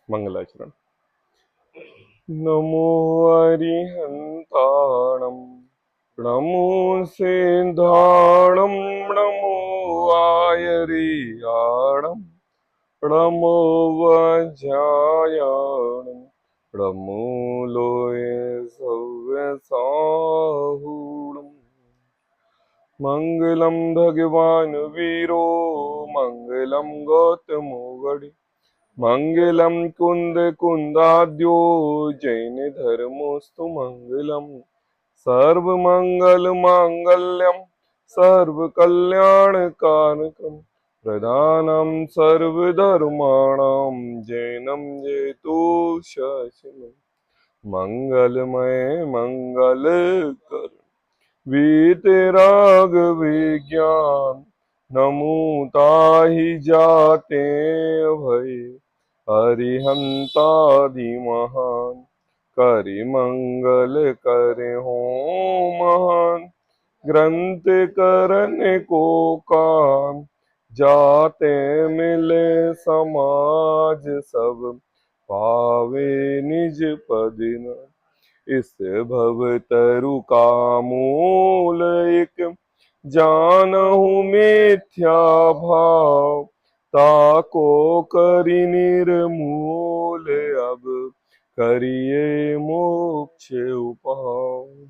मंगलाचरण। नमो अरिहंताणं नमो सिंधाणं नमो आयरियाणं नमो वज्रायाणं नमो लोये सव्यसाहूणम्। मंगलम भगवान वीरो मंगलम गौतमो गणि मंगलम कुंद कुंदाद्यो जैन धर्मोस्तु मंगलम सर्व मंगल मांगल्यम सर्व कल्याण कारकम प्रधानम सर्व धर्माणाम जैनम जेतु शशनम मंगलमय मंगल कर वीतराग विज्ञान नमो ताहि जाते भय हरिहंतादि महान करि मंगल करे हो महान ग्रंथ करने को कान जाते मिले समाज सब पावे निज पद न। इस भव तरु का मूल एक जानहु मिथ्या भाव ताको करि निर्मूल अब करिए मोक्ष उपाय।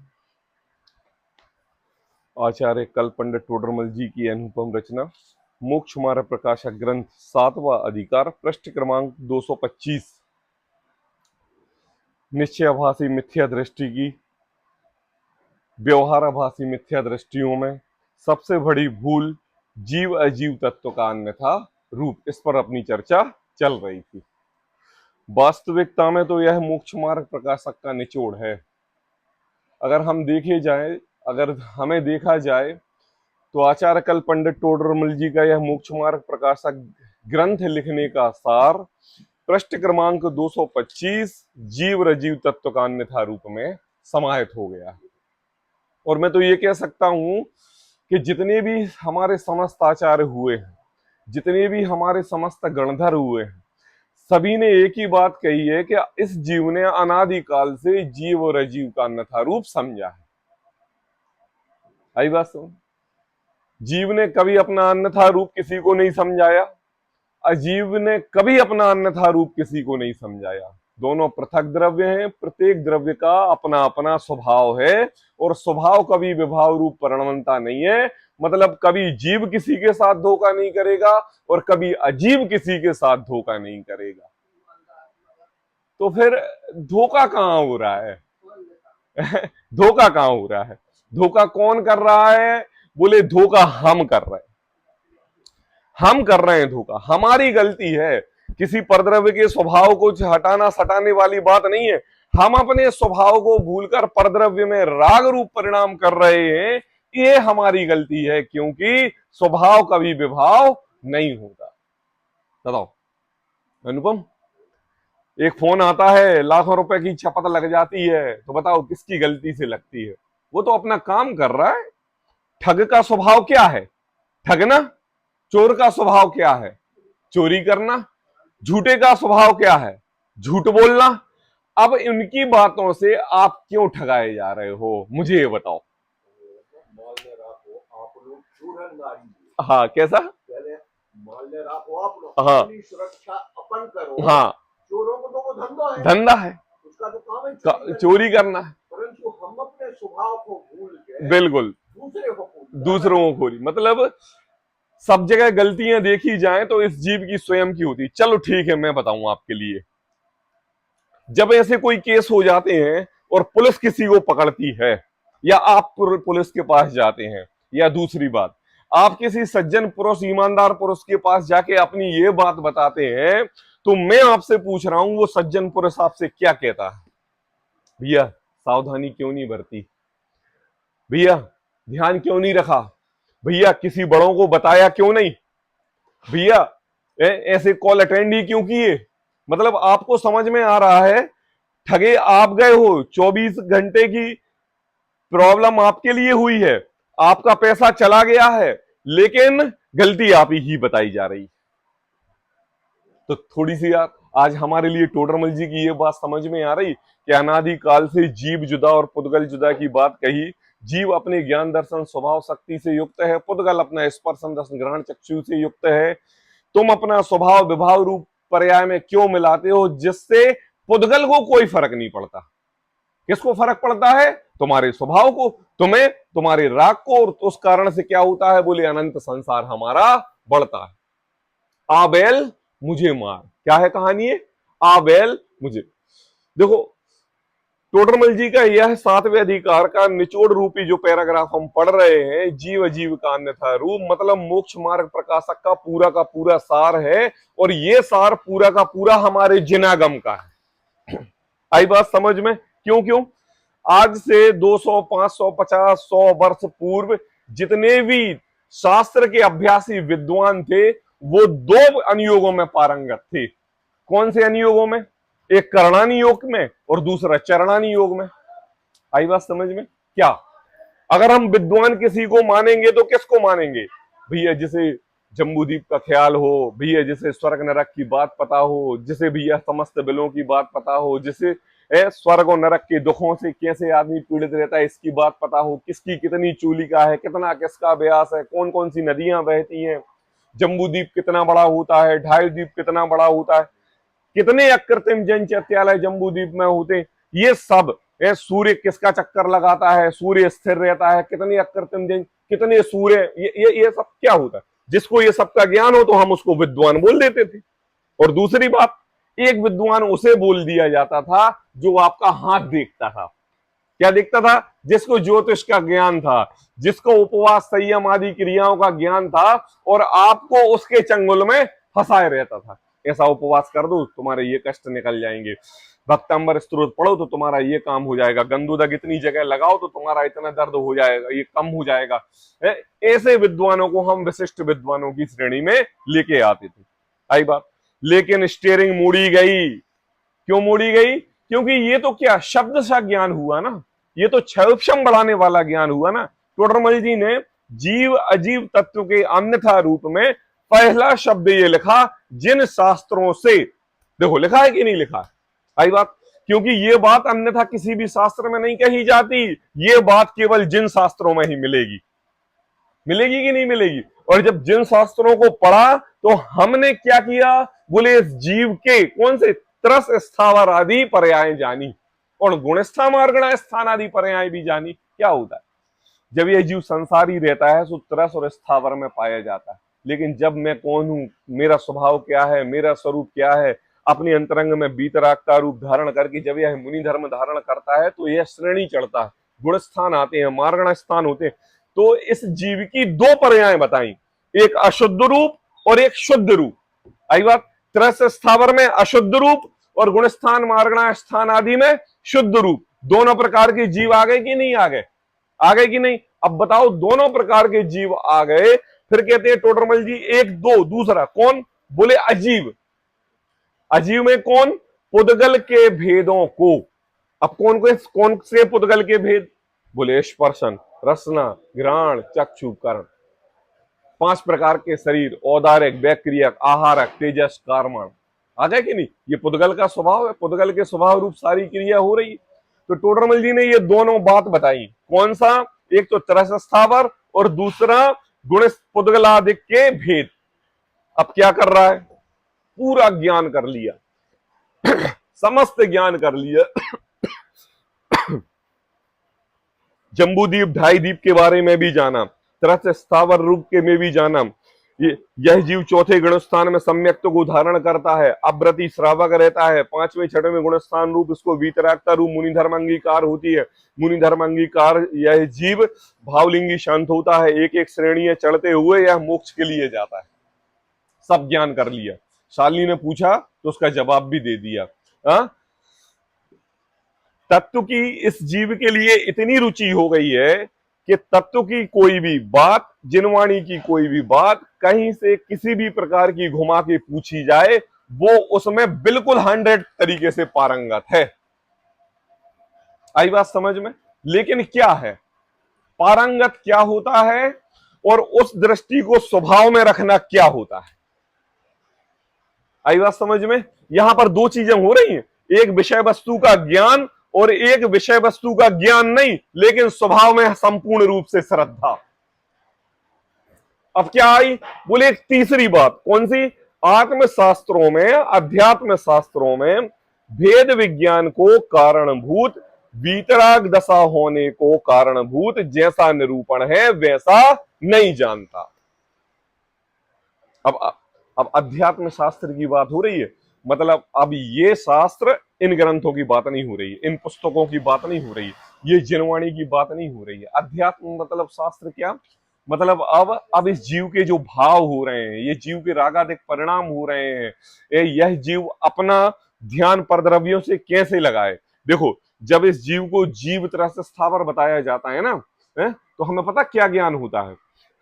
आचार्य कल पंडित टोडरमल जी की अनुपम रचना मोक्ष मार्ग प्रकाशक ग्रंथ 7वां अधिकार पृष्ठ क्रमांक 225। निश्चयाभासी मिथ्या दृष्टि की व्यवहाराभासी मिथ्या दृष्टियों में सबसे बड़ी भूल जीव अजीव तत्व का अन्यथा रूप, इस पर अपनी चर्चा चल रही थी। वास्तविकता में तो यह मोक्ष मार्ग प्रकाशक का निचोड़ है। अगर हमें देखा जाए तो आचार्य कल पंडित टोडरमल जी का यह मोक्ष मार्ग प्रकाशक ग्रंथ लिखने का सार पृष्ठ क्रमांक 225 जीव रजीव तत्व का अन्यथा रूप में समाहित हो गया। और मैं तो ये कह सकता हूं कि जितने भी हमारे समस्त आचार्य हुए हैं, जितने भी हमारे समस्त गणधर हुए हैं, सभी ने एक ही बात कही है कि इस जीव ने अनादिकाल से जीव और अजीव का अन्यथा रूप समझा है। आई बात सुन, जीव ने कभी अपना अन्यथा रूप किसी को नहीं समझाया, अजीव ने कभी अपना अन्यथा रूप किसी को नहीं समझाया। दोनों पृथक द्रव्य हैं, प्रत्येक द्रव्य का अपना अपना स्वभाव है और स्वभाव कभी विभाव रूप परिणमता नहीं है। मतलब कभी जीव किसी के साथ धोखा नहीं करेगा और कभी अजीव किसी के साथ धोखा नहीं करेगा। तो फिर धोखा कहां हो रहा है? धोखा कहां हो रहा है? धोखा कौन कर रहा है? बोले धोखा हम कर रहे हैं, हम कर रहे हैं धोखा, हमारी गलती है। किसी परद्रव्य के स्वभाव को हटाना सटाने वाली बात नहीं है। हम अपने स्वभाव को भूलकर परद्रव्य में राग रूप परिणाम कर रहे हैं, ये हमारी गलती है, क्योंकि स्वभाव कभी विभाव नहीं होता। बताओ अनुपम, एक फोन आता है, लाखों रुपए की चपत लग जाती है, तो बताओ किसकी गलती से लगती है? वो तो अपना काम कर रहा है। ठग का स्वभाव क्या है? ठगना। चोर का स्वभाव क्या है? चोरी करना। झूठे का स्वभाव क्या है? झूठ बोलना। अब इनकी बातों से आप क्यों ठगाए जा रहे हो, मुझे ये बताओ। हाँ, कैसा? हाँ, सुरक्षा अपन करो। हाँ, चोरों को तो वो धंधा है, उसका तो काम है चोरी करना है। परंतु हम अपने स्वभाव को भूल के बिल्कुल दूसरों को खोरी, मतलब सब जगह गलतियां देखी जाएं तो इस जीव की स्वयं की होती। चलो ठीक है, मैं बताऊं आपके लिए। जब ऐसे कोई केस हो जाते हैं और पुलिस किसी को पकड़ती है, या आप पुलिस के पास जाते हैं, या दूसरी बात आप किसी सज्जन पुरुष ईमानदार पुरुष के पास जाके अपनी ये बात बताते हैं, तो मैं आपसे पूछ रहा हूं वो सज्जन पुरुष आपसे क्या कहता है? भैया सावधानी क्यों नहीं बरती? भैया ध्यान क्यों नहीं रखा? भैया किसी बड़ों को बताया क्यों नहीं? भैया ऐसे कॉल अटेंड ही क्यों किए? मतलब आपको समझ में आ रहा है ठगे आप गए हो, 24 घंटे की प्रॉब्लम आपके लिए हुई है, आपका पैसा चला गया है, लेकिन गलती आप ही बताई जा रही। तो थोड़ी सी यार आज हमारे लिए टोडरमल जी की ये बात समझ में आ रही कि अनादि काल से जीव जुदा और पुद्गल जुदा की बात कही। जीव अपने ज्ञान दर्शन स्वभाव शक्ति से युक्त है, पुद्गल अपना स्पर्शन रसन ग्रहण चक्षु से युक्त है। तुम अपना स्वभाव विभाव रूप पर्याय में क्यों मिलाते हो, जिससे पुद्गल को कोई फर्क नहीं पड़ता। किसको फर्क पड़ता है? तुम्हारे स्वभाव को, तुम्हें, तुम्हारे राग को, और उस कारण से क्या होता है? बोले अनंत संसार हमारा बढ़ता है। आबेल मुझे मार, क्या है कहानी है? आबेल मुझे। देखो टोडरमल जी का यह 7वें अधिकार का निचोड़ रूपी जो पैराग्राफ हम पढ़ रहे हैं, जीव अजीव का अन्यथा रूप, मतलब मोक्ष मार्ग प्रकाशक का पूरा सार है। और ये सार पूरा का पूरा हमारे जिनागम का है। आई बात समझ में? क्यों क्यों? आज से 200, 500, 50, 100 वर्ष पूर्व जितने भी शास्त्र के अभ्यासी विद्वान थे, वो 2 अनुयोगों में पारंगत थे। कौन से अनुयोगों में? एक करणानी योग में और दूसरा चरणानी योग में। आई बात समझ में? क्या अगर हम विद्वान किसी को मानेंगे तो किसको मानेंगे? भैया जिसे जम्बूद्वीप का ख्याल हो, भैया जिसे स्वर्ग नरक की बात पता हो, जिसे भैया समस्त बिलों की बात पता हो, जिसे स्वर्ग और नरक के दुखों से कैसे आदमी पीड़ित रहता है इसकी बात पता हो, किसकी कितनी चूलिका है, कितना किसका व्यास है, कौन कौन सी नदियां बहती हैं, जम्बूद्वीप कितना बड़ा होता है, ढाई द्वीप कितना बड़ा होता है, कितने अकृत्रिम जन चैत्यालय जम्बूद्वीप में होते, ये सब, सूर्य किसका चक्कर लगाता है, सूर्य स्थिर रहता है, कितने अकृत्रिम जन, कितने सूर्य, ये सब क्या होता है? जिसको ये सब का ज्ञान हो तो हम उसको विद्वान बोल देते थे। और दूसरी बात, एक विद्वान उसे बोल दिया जाता था जो आपका हाथ देखता था। क्या देखता था? जिसको ज्योतिष का ज्ञान था, जिसको उपवास संयम आदि क्रियाओं का ज्ञान था, और आपको उसके चंगुल में फंसाए रहता था। ऐसा उपवास कर दो तुम्हारे ये कष्ट निकल जाएंगे, भक्तंबर स्तोत्र पढ़ो तो तुम्हारा ये काम हो जाएगा, गंदुदक इतनी जगह लगाओ तो तुम्हारा इतना दर्द हो जाएगा, ये कम हो जाएगा। ऐसे विद्वानों को हम विशिष्ट विद्वानों की श्रेणी में लेके आते थे। आई बात। लेकिन स्टीयरिंग मोड़ी गई। क्यों मोड़ी गई? क्योंकि ये तो क्या शब्द सा ज्ञान हुआ ना, ये तो क्षयक्षम बढ़ाने वाला ज्ञान हुआ ना। टोडरमल जी ने जीव अजीव तत्व के अन्यथा रूप में पहला शब्द ये लिखा, जिन शास्त्रों से, देखो लिखा है कि नहीं लिखा है? आई बात। क्योंकि ये बात अन्यथा किसी भी शास्त्र में नहीं कही जाती, ये बात केवल जिन शास्त्रों में ही मिलेगी। मिलेगी कि नहीं मिलेगी? और जब जिन शास्त्रों को पढ़ा तो हमने क्या किया? बोले इस जीव के कौन से त्रस स्थावर आदि पर्याय जानी, और गुणस्था मार्गणा स्थान आदि पर्याय भी जानी। क्या होता है? जब यह जीव संसारी रहता है तो त्रस और स्थावर में पाया जाता है, लेकिन जब मैं कौन हूं, मेरा स्वभाव क्या है, मेरा स्वरूप क्या है, अपने अंतरंग में वीतरागता रूप धारण करके जब यह मुनि धर्म धारण करता है तो यह श्रेणी चढ़ता है, गुण स्थान आते हैं, मार्गण स्थान होते हैं। तो इस जीव की 2 पर्याय बताई, एक अशुद्ध रूप और एक शुद्ध रूप। आई बात। त्रस स्थावर में अशुद्ध रूप और गुणस्थान मार्गणा स्थान आदि में शुद्ध रूप। दोनों प्रकार के जीव आ गए कि नहीं आ गए? आ गए कि नहीं? अब बताओ, दोनों प्रकार के जीव आ गए, फिर कहते हैं टोडरमल जी 1, 2, दूसरा कौन? बोले अजीव। अजीव में कौन? पुद्गल के भेदों को। अब कौन से पुद्गल के भेद? बोले स्पर्शन रसना घ्राण चक्षु कर्ण। 5 प्रकार के शरीर, औदारिक वैक्रियक आहारक तेजस कार्मण। आ गए कि नहीं? ये पुद्गल का स्वभाव है, पुद्गल के स्वभाव रूप सारी क्रिया हो रही है। तो टोडरमल जी ने ये दोनों बात बताई। कौन सा? एक तो त्रस स्थावर और दूसरा गुण पुद्गलादिक के भेद। अब क्या कर रहा है? पूरा ज्ञान कर लिया, समस्त ज्ञान कर लिया। जम्बूद्वीप ढाई द्वीप के बारे में भी जाना, त्रस स्थावर रूप के में भी जाना। यह जीव चौथे गुणस्थान में सम्यक्त्व को धारण करता है, अव्रति श्रावक रहता है। 5वें 6वें गुणस्थान रूप इसको वीतरागता रूप मुनि धर्म अंगीकार होती है। मुनि धर्म अंगीकार यह जीव भावलिंगी शांत होता है, एक एक श्रेणी चढ़ते हुए यह मोक्ष के लिए जाता है। सब ज्ञान कर लिया। शालिनी ने पूछा तो उसका जवाब भी दे दिया। तत्व की इस जीव के लिए इतनी रुचि हो गई है कि तत्व की कोई भी बात, जिनवाणी की कोई भी बात कहीं से किसी भी प्रकार की घुमा के पूछी जाए, वो उसमें बिल्कुल 100 तरीके से पारंगत है। आई बात समझ में? लेकिन क्या है पारंगत, क्या होता है, और उस दृष्टि को स्वभाव में रखना क्या होता है? आई बात समझ में? यहां पर दो चीजें हो रही हैं, एक विषय वस्तु का ज्ञान और एक विषय वस्तु का ज्ञान नहीं, लेकिन स्वभाव में संपूर्ण रूप से श्रद्धा। अब क्या आई? बोले एक तीसरी बात, कौन सी? आत्म शास्त्रों में, अध्यात्म शास्त्रों में भेद विज्ञान को कारणभूत, वीतराग दशा होने को कारणभूत जैसा निरूपण है वैसा नहीं जानता। अब अध्यात्म शास्त्र की बात हो रही है, मतलब अब ये शास्त्र इन ग्रंथों की बात नहीं हो रही है, इन पुस्तकों की बात नहीं हो रही है, ये जिनवाणी की बात नहीं हो रही है। अध्यात्म मतलब शास्त्र क्या? मतलब अब इस जीव के जो भाव हो रहे हैं, ये जीव के रागादिक परिणाम हो रहे हैं, यह जीव अपना ध्यान परद्रव्यों से कैसे लगाए। देखो, जब इस जीव को जीव तरह से स्थावर बताया जाता है ना, तो हमें पता क्या ज्ञान होता है?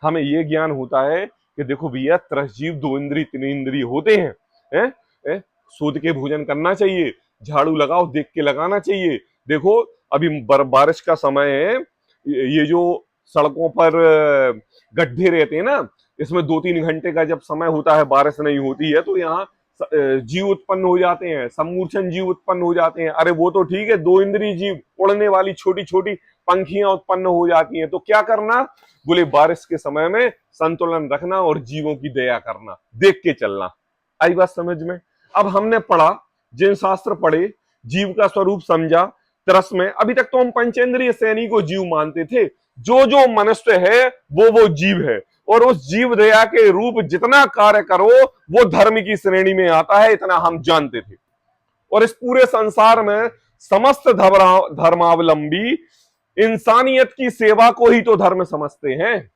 हमें ये ज्ञान होता है कि देखो भैया, त्रस जीव दो इंद्रिय तीन इंद्रिय होते हैं, सोच के भोजन करना चाहिए, झाड़ू लगाओ देख के लगाना चाहिए। देखो अभी बारिश का समय है, ये जो सड़कों पर गड्ढे रहते हैं ना, इसमें 2-3 घंटे का जब समय होता है, बारिश नहीं होती है, तो यहाँ जीव उत्पन्न हो जाते हैं, सम्मूर्छन जीव उत्पन्न हो जाते हैं। अरे वो तो ठीक है, दो इंद्रिय जीव, उड़ने वाली छोटी छोटी पंखियां उत्पन्न हो जाती हैं। तो क्या करना? बोले बारिश के समय में संतुलन रखना और जीवों की दया करना, देख के चलना। आई बात समझ में? अब हमने पढ़ा, जिन शास्त्र पढ़े, जीव का स्वरूप समझा, तरस में अभी तक तो हम पंचेंद्रिय सैनी को जीव मानते थे। जो जो मनुष्य है वो जीव है, और उस जीव दया के रूप जितना कार्य करो वो धर्म की श्रेणी में आता है, इतना हम जानते थे। और इस पूरे संसार में समस्त धर्मावलंबी इंसानियत की सेवा को ही तो धर्म समझते हैं।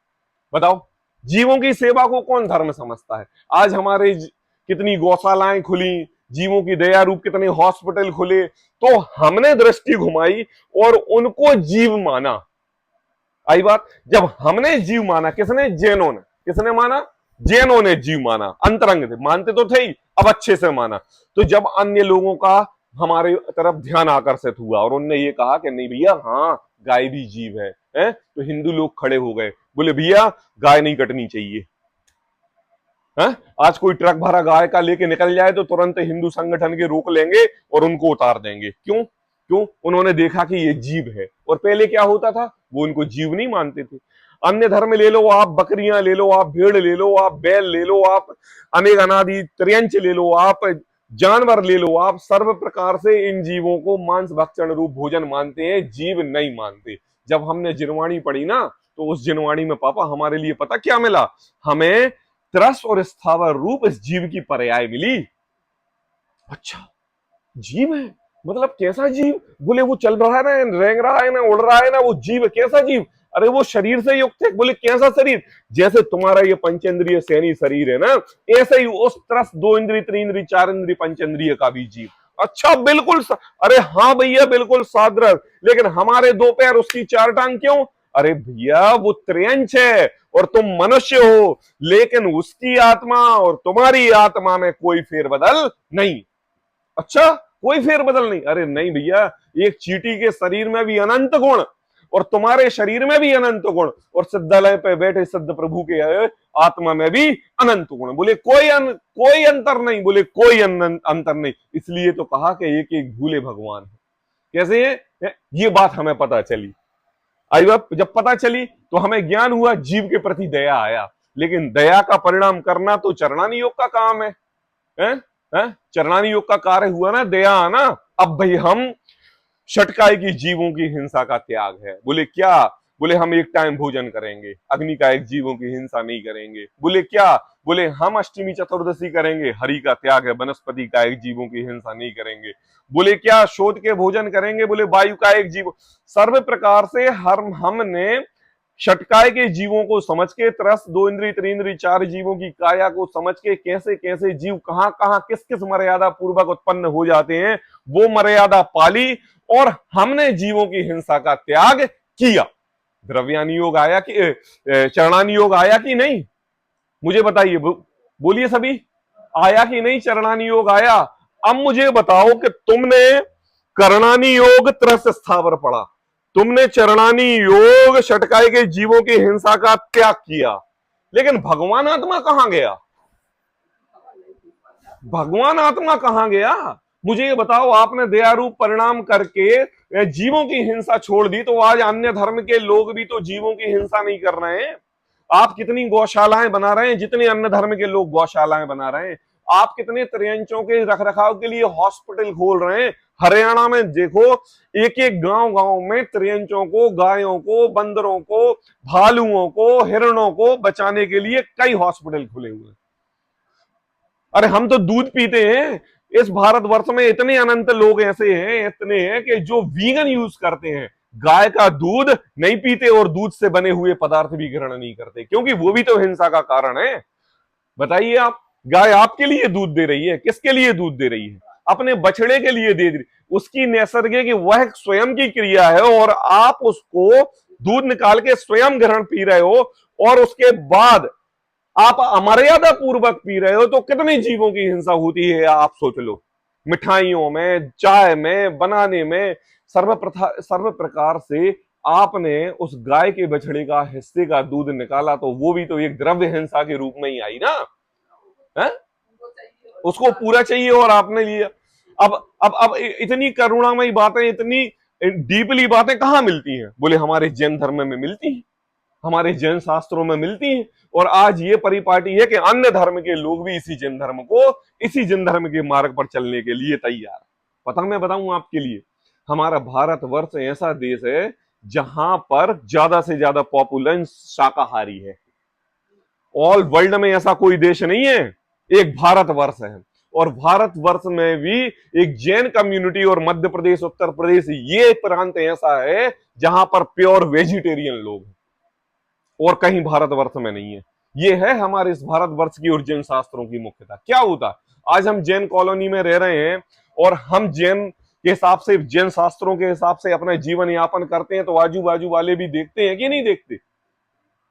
बताओ, जीवों की सेवा को कौन धर्म समझता है? आज हमारे कितनी गौशालाएं खुली, जीवों की दया रूप कितने हॉस्पिटल खुले, तो हमने दृष्टि घुमाई और उनको जीव माना। आई बात? जब हमने जीव माना, किसने? जैनों ने। किसने माना? जैनों ने जीव माना। अंतरंग थे, मानते तो थे ही, अब अच्छे से माना। तो जब अन्य लोगों का हमारे तरफ ध्यान आकर्षित हुआ और उनने ये कहा कि नहीं भैया, हाँ गाय भी जीव है, तो हिंदू लोग खड़े हो गए, बोले भैया गाय नहीं कटनी चाहिए। आज कोई ट्रक भरा गाय का लेके निकल जाए तो तुरंत हिंदू संगठन के रोक लेंगे और उनको उतार देंगे। क्यों? उन्होंने देखा कि ये जीव है। और पहले क्या होता था? वो उनको जीव नहीं मानते थे। अन्य धर्म ले लो आप, बकरियां ले लो आप, भेड़ ले लो आप, बैल ले लो आप, अनेक अनादि त्रियंच ले लो आप, जानवर ले लो आप, सर्व प्रकार से इन जीवों को मांस भक्षण रूप भोजन मानते हैं, जीव नहीं मानते। जब हमने जिनवाणी पढ़ी ना, तो उस जिनवाणी में पापा हमारे लिए पता क्या मिला? हमें त्रस और स्थावर रूप इस जीव की पर्याय मिली। अच्छा, जीव है मतलब कैसा जीव? बोले वो चल रहा है ना, रेंग रहा है ना, उड़ रहा है ना, वो जीव। कैसा जीव? अरे वो शरीर से युक्त है। बोले कैसा शरीर? जैसे तुम्हारा ये पंचेंद्रिय सैनी शरीर है ना, ऐसे ही उस त्रस दो इंद्रिय तीन इंद्रिय चार इंद्रिय पंचेंद्रिय का भी जीव। अच्छा, बिल्कुल अरे हाँ भैया, बिल्कुल सादृश। लेकिन हमारे दो पैर, उसकी चार टांग क्यों? अरे भैया वो त्रियंच है और तुम मनुष्य हो, लेकिन उसकी आत्मा और तुम्हारी आत्मा में कोई फेरबदल नहीं। अच्छा, कोई फेरबदल नहीं? अरे नहीं भैया, एक चींटी के शरीर में भी अनंत गुण और तुम्हारे शरीर में भी अनंत गुण, और सिद्धालय पे बैठे सिद्ध प्रभु के आत्मा में भी अनंत गुण। बोले कोई अंतर नहीं। बोले कोई अंतर नहीं। इसलिए तो कहा कि एक एक भूले भगवान है। कैसे है? ये बात हमें पता चली। आई बात जब पता चली तो हमें ज्ञान हुआ, जीव के प्रति दया आया। लेकिन दया का परिणाम करना तो चरणानी योग का काम है, चरणानी योग का कार्य हुआ ना, दया आना। अब भाई हम षटकाय की जीवों की हिंसा का त्याग है। बोले क्या? बोले हम एक टाइम भोजन करेंगे, अग्नि का एक जीवों की हिंसा नहीं करेंगे। बोले क्या? बोले हम अष्टमी चतुर्दशी करेंगे, हरि का त्याग है, वनस्पति का एक जीवों की हिंसा नहीं करेंगे। बोले क्या? शोध के भोजन करेंगे। बोले वायु का एक जीव। सर्व प्रकार से हमने षटकाय के जीवों को समझ के, त्रस दो इंद्रिय तीन इंद्रिय चार जीवों की काया को समझ के, कैसे कैसे जीव कहां कहां किस किस मर्यादा पूर्वक उत्पन्न हो जाते हैं, वो मर्यादा पाली और हमने जीवों की हिंसा का त्याग किया। द्रव्यानी योग आया कि चरणानी योग आया कि नहीं? मुझे बताइए, बोलिए सभी, आया कि नहीं? चरणानी योग आया। अब मुझे बताओ कि तुमने करणानी योग त्रस स्थावर पढ़ा, तुमने चरणानी योग षटकाय के जीवों की हिंसा का त्याग किया, लेकिन भगवान आत्मा कहां गया? भगवान आत्मा कहां गया? मुझे ये बताओ, आपने दया रूप परिणाम करके जीवों की हिंसा छोड़ दी, तो आज अन्य धर्म के लोग भी तो जीवों की हिंसा नहीं कर रहे हैं। आप कितनी गौशालाएं बना रहे हैं, जितने अन्य धर्म के लोग गौशालाएं बना रहे हैं। आप कितने त्रियंचों के रखरखाव के लिए हॉस्पिटल खोल रहे हैं। हरियाणा में देखो, एक एक गांव गांव में त्रियंचों को, गायों को, बंदरों को, भालुओं को, हिरणों को बचाने के लिए कई हॉस्पिटल खुले हुए हैं। अरे हम तो दूध पीते हैं। इस भारतवर्ष में इतने अनंत लोग ऐसे हैं, इतने हैं कि जो वीगन यूज करते हैं, गाय का दूध नहीं पीते और दूध से बने हुए पदार्थ भी ग्रहण नहीं करते, क्योंकि वो भी तो हिंसा का कारण है। बताइए आप, गाय आपके लिए दूध दे रही है, किसके लिए दूध दे रही है? अपने बछड़े के लिए दे रही। उसकी नैसर्गिक वह स्वयं की क्रिया है, और आप उसको दूध निकाल के स्वयं ग्रहण पी रहे हो, और उसके बाद आप अमर्यादा पूर्वक पी रहे हो, तो कितने जीवों की हिंसा होती है आप सोच लो। मिठाइयों में, चाय में, बनाने में, सर्व प्रकार से आपने उस गाय के बछड़े का हिस्से का दूध निकाला, तो वो भी तो एक द्रव्य हिंसा के रूप में ही आई ना है? उसको पूरा चाहिए और आपने लिया। अब इतनी करुणामयी बातें, इतनी डीपली बातें कहां मिलती हैं? बोले हमारे जैन धर्म में मिलती हैं, हमारे जैन शास्त्रों में मिलती हैं। और आज ये परिपाटी है कि अन्य धर्म के लोग भी इसी जैन धर्म को, इसी जैन धर्म के मार्ग पर चलने के लिए तैयार। पता मैं बताऊं आपके लिए, हमारा भारतवर्ष ऐसा देश है जहां पर ज्यादा से ज्यादा पॉपुलेंस शाकाहारी है। ऑल वर्ल्ड में ऐसा कोई देश नहीं है, एक भारतवर्ष है। और भारतवर्ष में भी एक जैन कम्युनिटी, और मध्य प्रदेश, उत्तर प्रदेश, ये प्रांत ऐसा है जहां पर प्योर वेजिटेरियन लोग हैं, और कहीं भारतवर्ष में नहीं है। ये है हमारे इस भारतवर्ष की और जैन शास्त्रों की मुख्यता। क्या होता, आज हम जैन कॉलोनी में रह रहे हैं, और हम जैन के हिसाब से, जैन शास्त्रों के हिसाब से अपना जीवन यापन करते हैं, तो आजू बाजू वाले भी देखते हैं कि नहीं देखते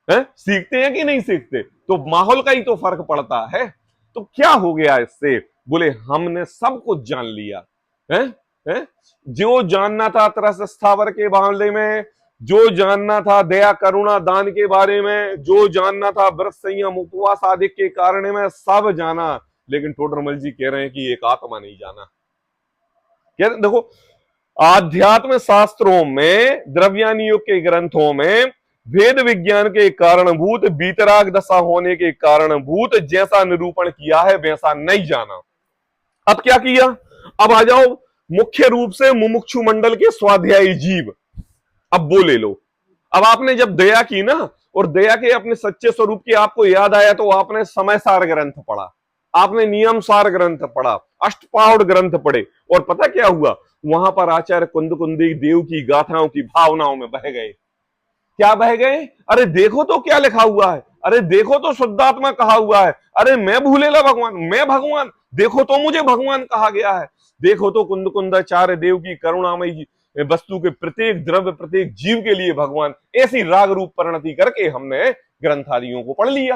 हैं? सीखते हैं कि नहीं सीखते? तो माहौल का ही तो फर्क पड़ता है। तो क्या हो गया इससे? बोले हमने सब कुछ जान लिया है, है? जो जानना था त्रस स्थावर के बारे में, जो जानना था दया करुणा दान के बारे में, जो जानना था व्रत संयम उपवास आदि के कारण में, सब जाना। लेकिन टोडरमल जी कह रहे हैं कि एक आत्मा नहीं जाना। क्या देखो, आध्यात्म शास्त्रों में, द्रव्यानी योग के ग्रंथों में वेद विज्ञान के कारणभूत, बीतराग दशा होने के कारणभूत जैसा निरूपण किया है, वैसा नहीं जाना। अब क्या किया? अब आ जाओ मुख्य रूप से मुमुक्षु मंडल के स्वाध्यायी जीव। अब वो ले लो। अब आपने जब दया की ना, और दया के अपने सच्चे स्वरूप की आपको याद आया, तो आपने समय सार ग्रंथ पढ़ा, आपने नियम सार ग्रंथ पढ़ा, अष्टपाउड ग्रंथ पढ़े, और पता क्या हुआ? वहां पर आचार्य कुंदी देव की गाथाओं की भावनाओं में बह गए। क्या बह गए? अरे देखो तो क्या लिखा हुआ है, अरे देखो तो शुद्धात्मा कहा हुआ है, अरे मैं भूलेला भगवान, मैं भगवान, देखो तो मुझे भगवान कहा गया है, देखो तो कुंदाचार्य देव की करुणामयी वस्तु के प्रत्येक द्रव्य, प्रत्येक जीव के लिए भगवान। ऐसी राग रूप परिणति करके हमने ग्रंथादियों को पढ़ लिया।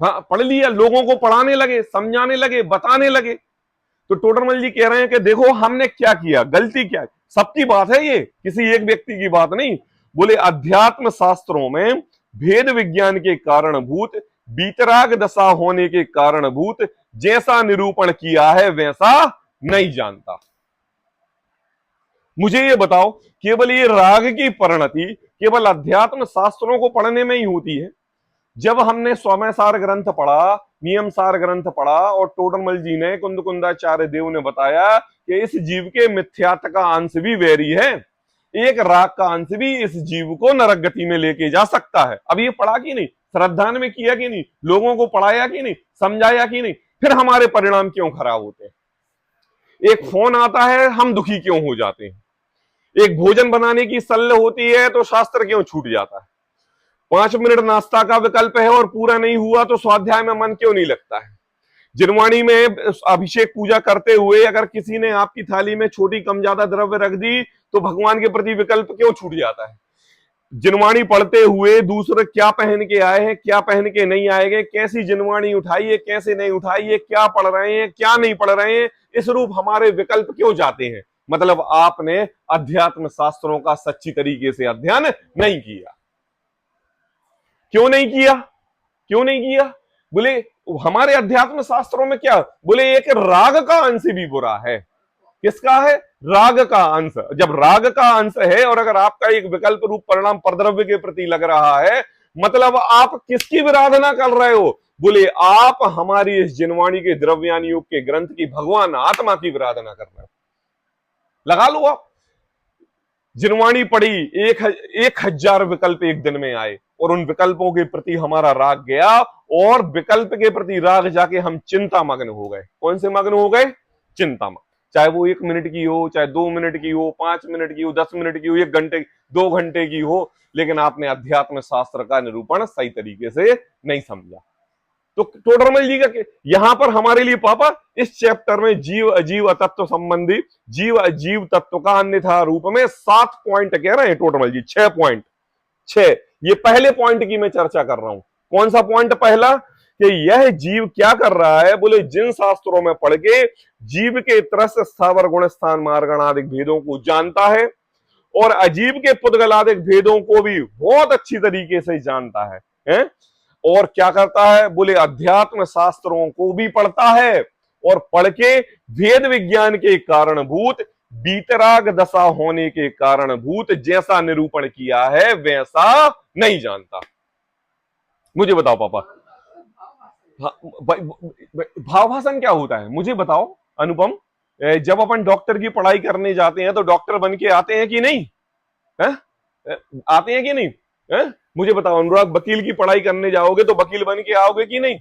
हाँ, पढ़ लिया, लोगों को पढ़ाने लगे, समझाने लगे, बताने लगे। तो टोडरमल जी कह रहे हैं कि देखो हमने क्या किया, गलती क्या है। सबकी बात है ये, किसी एक व्यक्ति की बात नहीं। बोले अध्यात्म शास्त्रों में भेद विज्ञान के कारणभूत, बीतराग दशा होने के कारणभूत जैसा निरूपण किया है, वैसा नहीं जानता। मुझे ये बताओ, केवल ये राग की परिणति केवल अध्यात्म शास्त्रों को पढ़ने में ही होती है? जब हमने स्वामय सार ग्रंथ पढ़ा, नियम सार ग्रंथ पढ़ा, और टोडरमल जी ने, कुंदाचार्य देव ने बताया कि इस जीव के मिथ्यात्व का अंश भी वैरी है, एक राग का अंश भी इस जीव को नरक गति में लेके जा सकता है। अब ये पढ़ा कि नहीं, श्रद्धान में किया कि नहीं, लोगों को पढ़ाया कि नहीं, समझाया कि नहीं? फिर हमारे परिणाम क्यों खराब होते हैं? एक फोन आता है, हम दुखी क्यों हो जाते हैं? एक भोजन बनाने की सलाह होती है तो शास्त्र क्यों छूट जाता है? 5 मिनट नाश्ता का विकल्प है और पूरा नहीं हुआ तो स्वाध्याय में मन क्यों नहीं लगता है? जिनवाणी में अभिषेक पूजा करते हुए अगर किसी ने आपकी थाली में छोटी कम ज्यादा द्रव्य रख दी, तो भगवान के प्रति विकल्प क्यों छूट जाता है? जिनवाणी पढ़ते हुए दूसरे क्या पहन के आए हैं, क्या पहन के नहीं आएंगे, कैसी जिनवाणी उठाई है, कैसे नहीं उठाई है, क्या पढ़ रहे हैं, क्या नहीं पढ़ रहे हैं, इस रूप हमारे विकल्प क्यों जाते हैं? मतलब आपने अध्यात्म शास्त्रों का सच्ची तरीके से अध्ययन नहीं किया। क्यों नहीं किया? क्यों नहीं किया? बोले हमारे अध्यात्म शास्त्रों में क्या बोले, एक राग का अंश भी बुरा है। किसका है? राग का अंश। जब राग का अंश है और अगर आपका एक विकल्प रूप परिणाम परद्रव्य के प्रति लग रहा है, मतलब आप किसकी विराधना कर रहे हो? बोले आप हमारी इस जिनवाणी के द्रव्यान योग के ग्रंथ की भगवान आत्मा की विराधना कर रहे हो। लगा लो आप, जिनवाणी पढ़ी, 1000 विकल्प एक दिन में आए और उन विकल्पों के प्रति हमारा राग गया और विकल्प के प्रति राग जाके हम चिंता मग्न हो गए। कौन से मग्न हो गए? चिंता मग्न। चाहे वो 1 मिनट की हो, चाहे 2 मिनट की हो, 5 मिनट की हो, 10 मिनट की हो, 1 घंटे 2 घंटे की हो, लेकिन आपने अध्यात्म शास्त्र का निरूपण सही तरीके से नहीं समझा। तो टोडरमल जी का यहां पर हमारे लिए पापा इस चैप्टर में जीव अजीव तत्व संबंधी जीव अजीव तत्व का अन्यथा रूप में 7 पॉइंट कह रहे हैं टोडरमल जी। 6 पॉइंट, 6। ये पहले पॉइंट की मैं चर्चा कर रहा हूं। कौन सा पॉइंट? पहला कि यह जीव क्या कर रहा है? बोले जिन शास्त्रों में पढ़ के जीव के त्रस्त स्थावर गुण स्थान मार्गण आदि भेदों को जानता है और अजीव के पुद्गलादिक भेदों को भी बहुत अच्छी तरीके से जानता है? और क्या करता है? बोले अध्यात्म शास्त्रों को भी पढ़ता है और पढ़ के वेद विज्ञान के कारणभूत बीतराग दशा होने के कारणभूत जैसा निरूपण किया है वैसा नहीं जानता। मुझे बताओ पापा, भावभाषण क्या होता है? मुझे बताओ अनुपम, जब अपन डॉक्टर की पढ़ाई करने जाते हैं तो डॉक्टर बन के आते हैं कि नहीं? है? आते हैं कि नहीं? है? मुझे बताओ अनुराग, वकील की पढ़ाई करने जाओगे तो वकील बन के आओगे कि नहीं?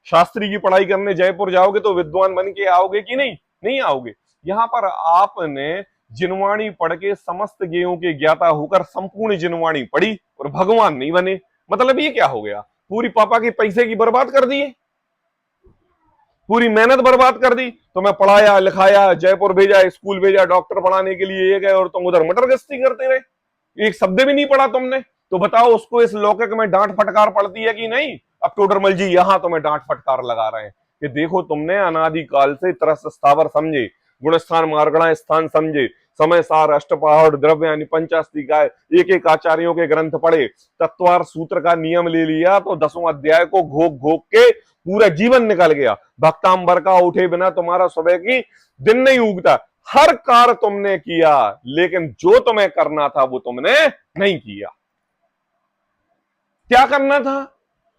शास्त्री की पढ़ाई करने जयपुर जाओगे तो विद्वान बन के आओगे कि नहीं? नहीं आओगे। यहां पर आपने जिनवाणी पढ़ के समस्त ज्ञेयों के ज्ञाता होकर संपूर्ण जिनवाणी पढ़ी और भगवान नहीं बने। मतलब ये क्या हो गया? पूरी पापा के पैसे की बर्बाद कर दिए, पूरी मेहनत बर्बाद कर दी। तो मैं पढ़ाया लिखाया, जयपुर भेजा, स्कूल भेजा डॉक्टर पढ़ाने के लिए, ये गए और तुम उधर मटर गश्ती करते रहे, एक शब्द भी नहीं पढ़ा तुमने। तो बताओ उसको इस लौकिक में डांट फटकार पड़ती है कि नहीं? अब टोडरमल जी यहां तुम्हें डांट फटकार लगा रहे हैं कि देखो तुमने अनादिकाल से तरस स्थावर समझे, गुणस्थान मार्गणा स्थान समझे, समय सार अष्टपहाड़ द्रव्य यानी पंचास्तिकाय एक एक आचार्यों के ग्रंथ पढ़े, तत्वार सूत्र का नियम ले लिया तो 10वां अध्याय को घोक घोक के पूरा जीवन निकल गया। भक्तांबर का उठे बिना तुम्हारा सुबह की दिन नहीं उगता। हर कार्य तुमने किया लेकिन जो तुम्हें करना था वो तुमने नहीं किया। क्या करना था?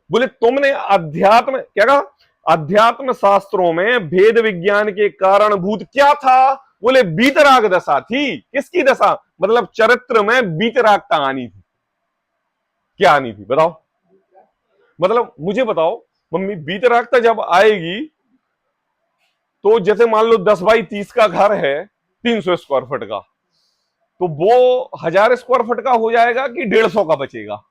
बोले तुमने अध्यात्म, क्या कहा? अध्यात्म शास्त्रों में भेद विज्ञान के कारणभूत क्या था? बोले बीतराग दशा थी। किसकी दशा? मतलब चरित्र में बीतरागता आनी थी। क्या आनी थी बताओ? मतलब मुझे बताओ मम्मी, बीतरागता जब आएगी तो जैसे मान लो 10 बाई 30 का घर है 300 स्क्वायर फुट का, तो वो 1000 स्क्वायर फुट का हो जाएगा कि 150 का बचेगा?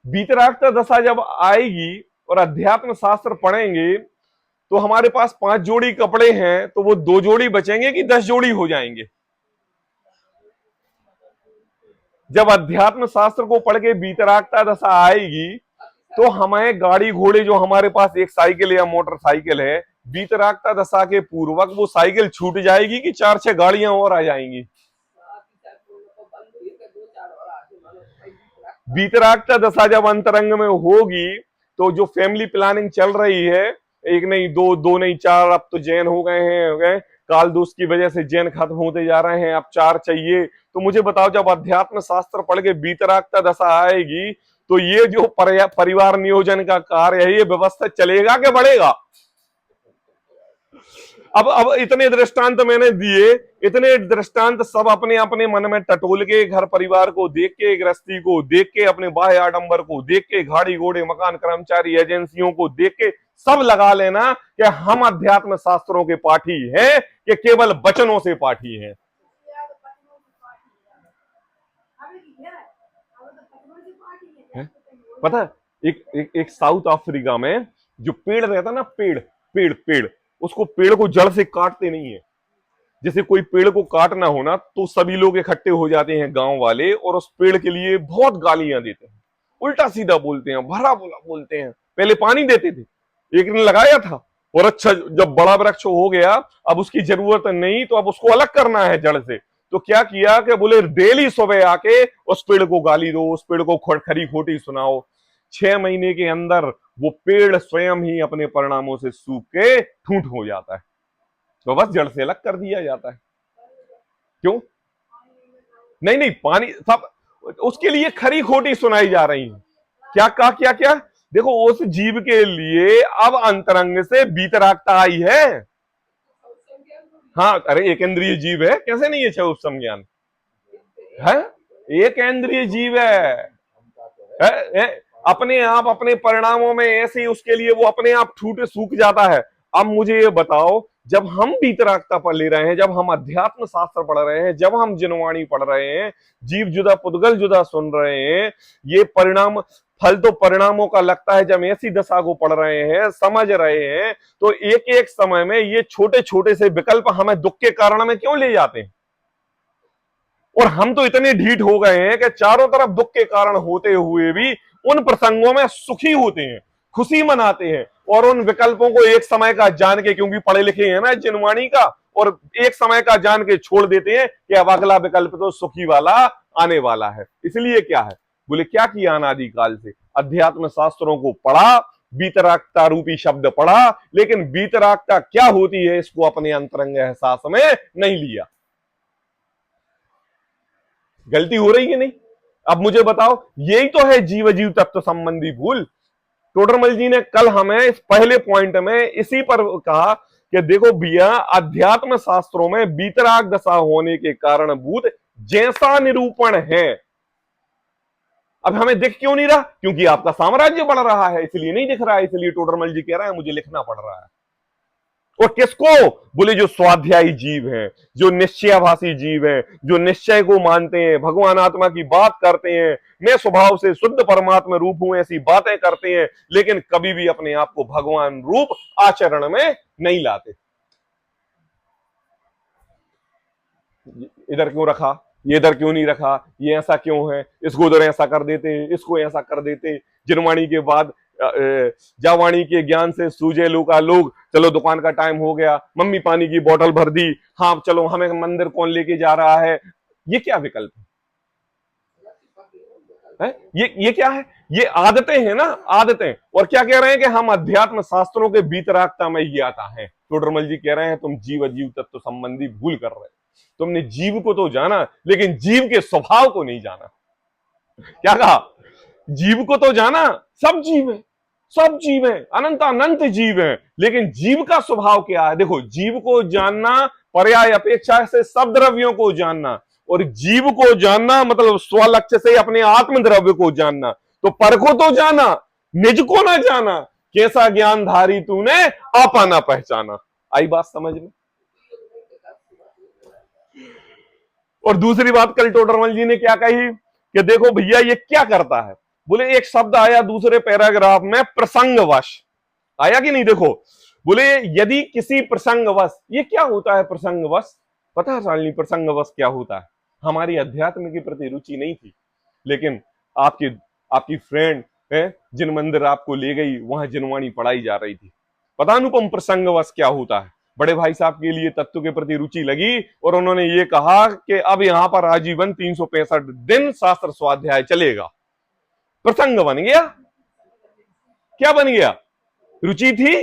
बीतरागता दशा जब आएगी और अध्यात्म शास्त्र पढ़ेंगे तो हमारे पास 5 जोड़ी कपड़े हैं तो वो 2 जोड़ी बचेंगे कि 10 जोड़ी हो जाएंगे? जब अध्यात्म शास्त्र को पढ़ के बीतरागता दशा आएगी तो हमें गाड़ी घोड़े, जो हमारे पास एक साइकिल या मोटरसाइकिल है, बीतरागता दशा के पूर्वक वो साइकिल छूट जाएगी कि 4-6 गाड़ियां और आ जाएंगी? बीतरागता दशा जब अंतरंग में होगी तो जो फैमिली प्लानिंग चल रही है, एक नहीं दो, दो नहीं चार, अब तो जैन हो गए हैं, काल दोष की वजह से जैन खत्म होते जा रहे हैं, अब 4 चाहिए। तो मुझे बताओ जब अध्यात्म शास्त्र पढ़ के बीतरागता दशा आएगी तो ये जो परिवार नियोजन का कार्य है ये व्यवस्था चलेगा कि बढ़ेगा? अब इतने दृष्टांत मैंने दिए, इतने दृष्टांत सब अपने अपने मन में टटोल के, घर परिवार को देख के, गृहस्थी को देख के, अपने बाह्य आडंबर को देख के, गाड़ी घोड़े मकान कर्मचारी एजेंसियों को देख के सब लगा लेना कि हम अध्यात्म शास्त्रों के पाठी हैं कि केवल वचनों से पाठी हैं। पता है एक साउथ अफ्रीका में जो पेड़ रहता ना, पेड़ उसको, पेड़ को जड़ से काटते नहीं है। जैसे कोई पेड़ को काटना हो ना तो सभी लोग इकट्ठे हो जाते हैं गांव वाले और उस पेड़ के लिए बहुत गालियां देते हैं, उल्टा सीधा बोलते हैं, भरा बोला बोलते हैं। पहले पानी देते थे, एक ने लगाया था और अच्छा जब बड़ा वृक्ष हो गया अब उसकी जरूरत नहीं तो अब उसको अलग करना है जड़ से, तो क्या किया कि बोले डेली सुबह आके उस पेड़ को गाली दो, उस पेड़ को खरी खोटी सुनाओ। 6 महीने के अंदर वो पेड़ स्वयं ही अपने परिणामों से सूख के ठूंठ हो जाता है, तो बस जड़ से अलग कर दिया जाता है। क्यों? नहीं नहीं, पानी सब उसके लिए खरी खोटी सुनाई जा रही है। क्या कहा, क्या क्या? देखो, उस जीव के लिए अब अंतरंग से बीतरागता आई है। हाँ, अरे एक इंद्रिय जीव है, कैसे नहीं है छह उपसम ज्ञान है? एक इंद्रिय जीव है, अपने आप अपने परिणामों में ऐसे ही उसके लिए वो अपने आप ठूटे सूख जाता है। अब मुझे ये बताओ, जब हम बीतरागता पढ़ ले रहे हैं, जब हम अध्यात्म शास्त्र पढ़ रहे हैं, जब हम जिनवाणी पढ़ रहे हैं, जीव जुदा पुद्गल जुदा सुन रहे हैं, ये परिणाम फल तो परिणामों का लगता है। जब ऐसी दशा को पढ़ रहे हैं, समझ रहे हैं, तो एक एक समय में ये छोटे छोटे से विकल्प हमें दुख के कारण में क्यों ले जाते हैं? और हम तो इतने ढीठ हो गए हैं कि चारों तरफ दुख के कारण होते हुए भी उन प्रसंगों में सुखी होते हैं, खुशी मनाते हैं, और उन विकल्पों को एक समय का जान के, क्योंकि पढ़े लिखे हैं ना जिनवाणी का, और एक समय का जान के छोड़ देते हैं कि अब अगला विकल्प तो सुखी वाला आने वाला है। इसलिए क्या है, बोले क्या किया अनादिकाल से? अध्यात्म शास्त्रों को पढ़ा, बीतरागता रूपी शब्द पढ़ा, लेकिन बीतरागता क्या होती है इसको अपने अंतरंग एहसास में नहीं लिया। गलती हो रही है नहीं? अब मुझे बताओ, यही तो है जीव जीव तत्व संबंधी भूल। टोडरमल जी ने कल हमें इस पहले पॉइंट में इसी पर कहा कि देखो भैया, अध्यात्म शास्त्रों में बीतराग दशा होने के कारणभूत जैसा निरूपण है, अब हमें दिख क्यों नहीं रहा? क्योंकि आपका साम्राज्य बढ़ रहा है, इसलिए नहीं दिख रहा है। इसलिए टोडरमल जी कह रहा है मुझे लिखना पड़ रहा है। और किसको? बोले जो स्वाध्यायी जीव हैं, जो निश्चयाभासी जीव हैं, जो निश्चय को मानते हैं, भगवान आत्मा की बात करते हैं, मैं स्वभाव से शुद्ध परमात्मा रूप हूं, ऐसी बातें करते हैं, लेकिन कभी भी अपने आप को भगवान रूप आचरण में नहीं लाते। इधर क्यों रखा, ये इधर क्यों नहीं रखा, ये ऐसा क्यों है, इसको उधर ऐसा कर देते, इसको ऐसा कर देते। जिनवाणी के बाद जावाणी के ज्ञान से सूझे लोका लोग, चलो दुकान का टाइम हो गया, मम्मी पानी की बोतल भर दी, हाँ चलो हमें मंदिर कौन लेके जा रहा है। ये क्या विकल्प है? ये क्या है? ये आदतें हैं ना, आदतें। और क्या कह रहे हैं कि हम अध्यात्म शास्त्रों के बीतरागता में ही आता है। टोडरमल जी कह रहे हैं तुम जीव अजीव तत्व संबंधी भूल कर रहे हो। तुमने जीव को तो जाना, लेकिन जीव के स्वभाव को नहीं जाना। क्या कहा? जीव को तो जाना, सब जीव है, सब जीव है, अनंत अनंत जीव है, लेकिन जीव का स्वभाव क्या है? देखो, जीव को जानना पर्याय अपेक्षा से सब द्रव्यों को जानना, और जीव को जानना मतलब स्वलक्ष्य से अपने आत्म द्रव्य को जानना। तो पर को तो जाना, निज को ना जाना। कैसा ज्ञान धारी तूने आपा ना पहचाना। आई बात समझ में? और दूसरी बात कल टोडरमल जी ने क्या कही कि देखो भैया ये क्या करता है। बोले एक शब्द आया दूसरे पैराग्राफ में, प्रसंगवश, आया कि नहीं? देखो, बोले यदि किसी प्रसंगवश, ये क्या होता है प्रसंगवश? पता है शालिनी प्रसंगवश क्या होता है? हमारी अध्यात्म के प्रति रुचि नहीं थी, लेकिन आपकी फ्रेंड है जिन मंदिर आपको ले गई, वहां जिनवाणी पढ़ाई जा रही थी। पता अनुपम प्रसंगवश क्या होता है? बड़े भाई साहब के लिए तत्व के प्रति रुचि लगी, और उन्होंने ये कहा कि अब यहां पर आजीवन 365 दिन शास्त्र स्वाध्याय चलेगा। प्रसंग बन गया। क्या बन गया? रुचि थी,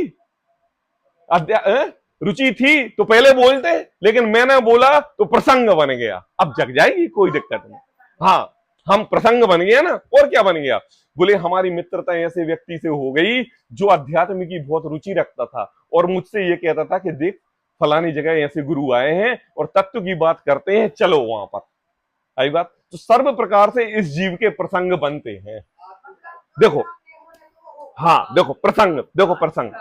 रुचि थी तो पहले बोलते, लेकिन मैंने बोला तो प्रसंग बन गया। अब जग जाएगी, कोई दिक्कत नहीं। हाँ, हम प्रसंग बन गया ना। और क्या बन गया? बोले हमारी मित्रता ऐसे व्यक्ति से हो गई जो अध्यात्म की बहुत रुचि रखता था, और मुझसे ये कहता था कि देख फलानी जगह ऐसे गुरु आए हैं और तत्व की बात करते हैं, चलो वहां पर। आई बात? तो सर्व प्रकार से इस जीव के प्रसंग बनते हैं। देखो, हाँ देखो प्रसंग, देखो प्रसंग,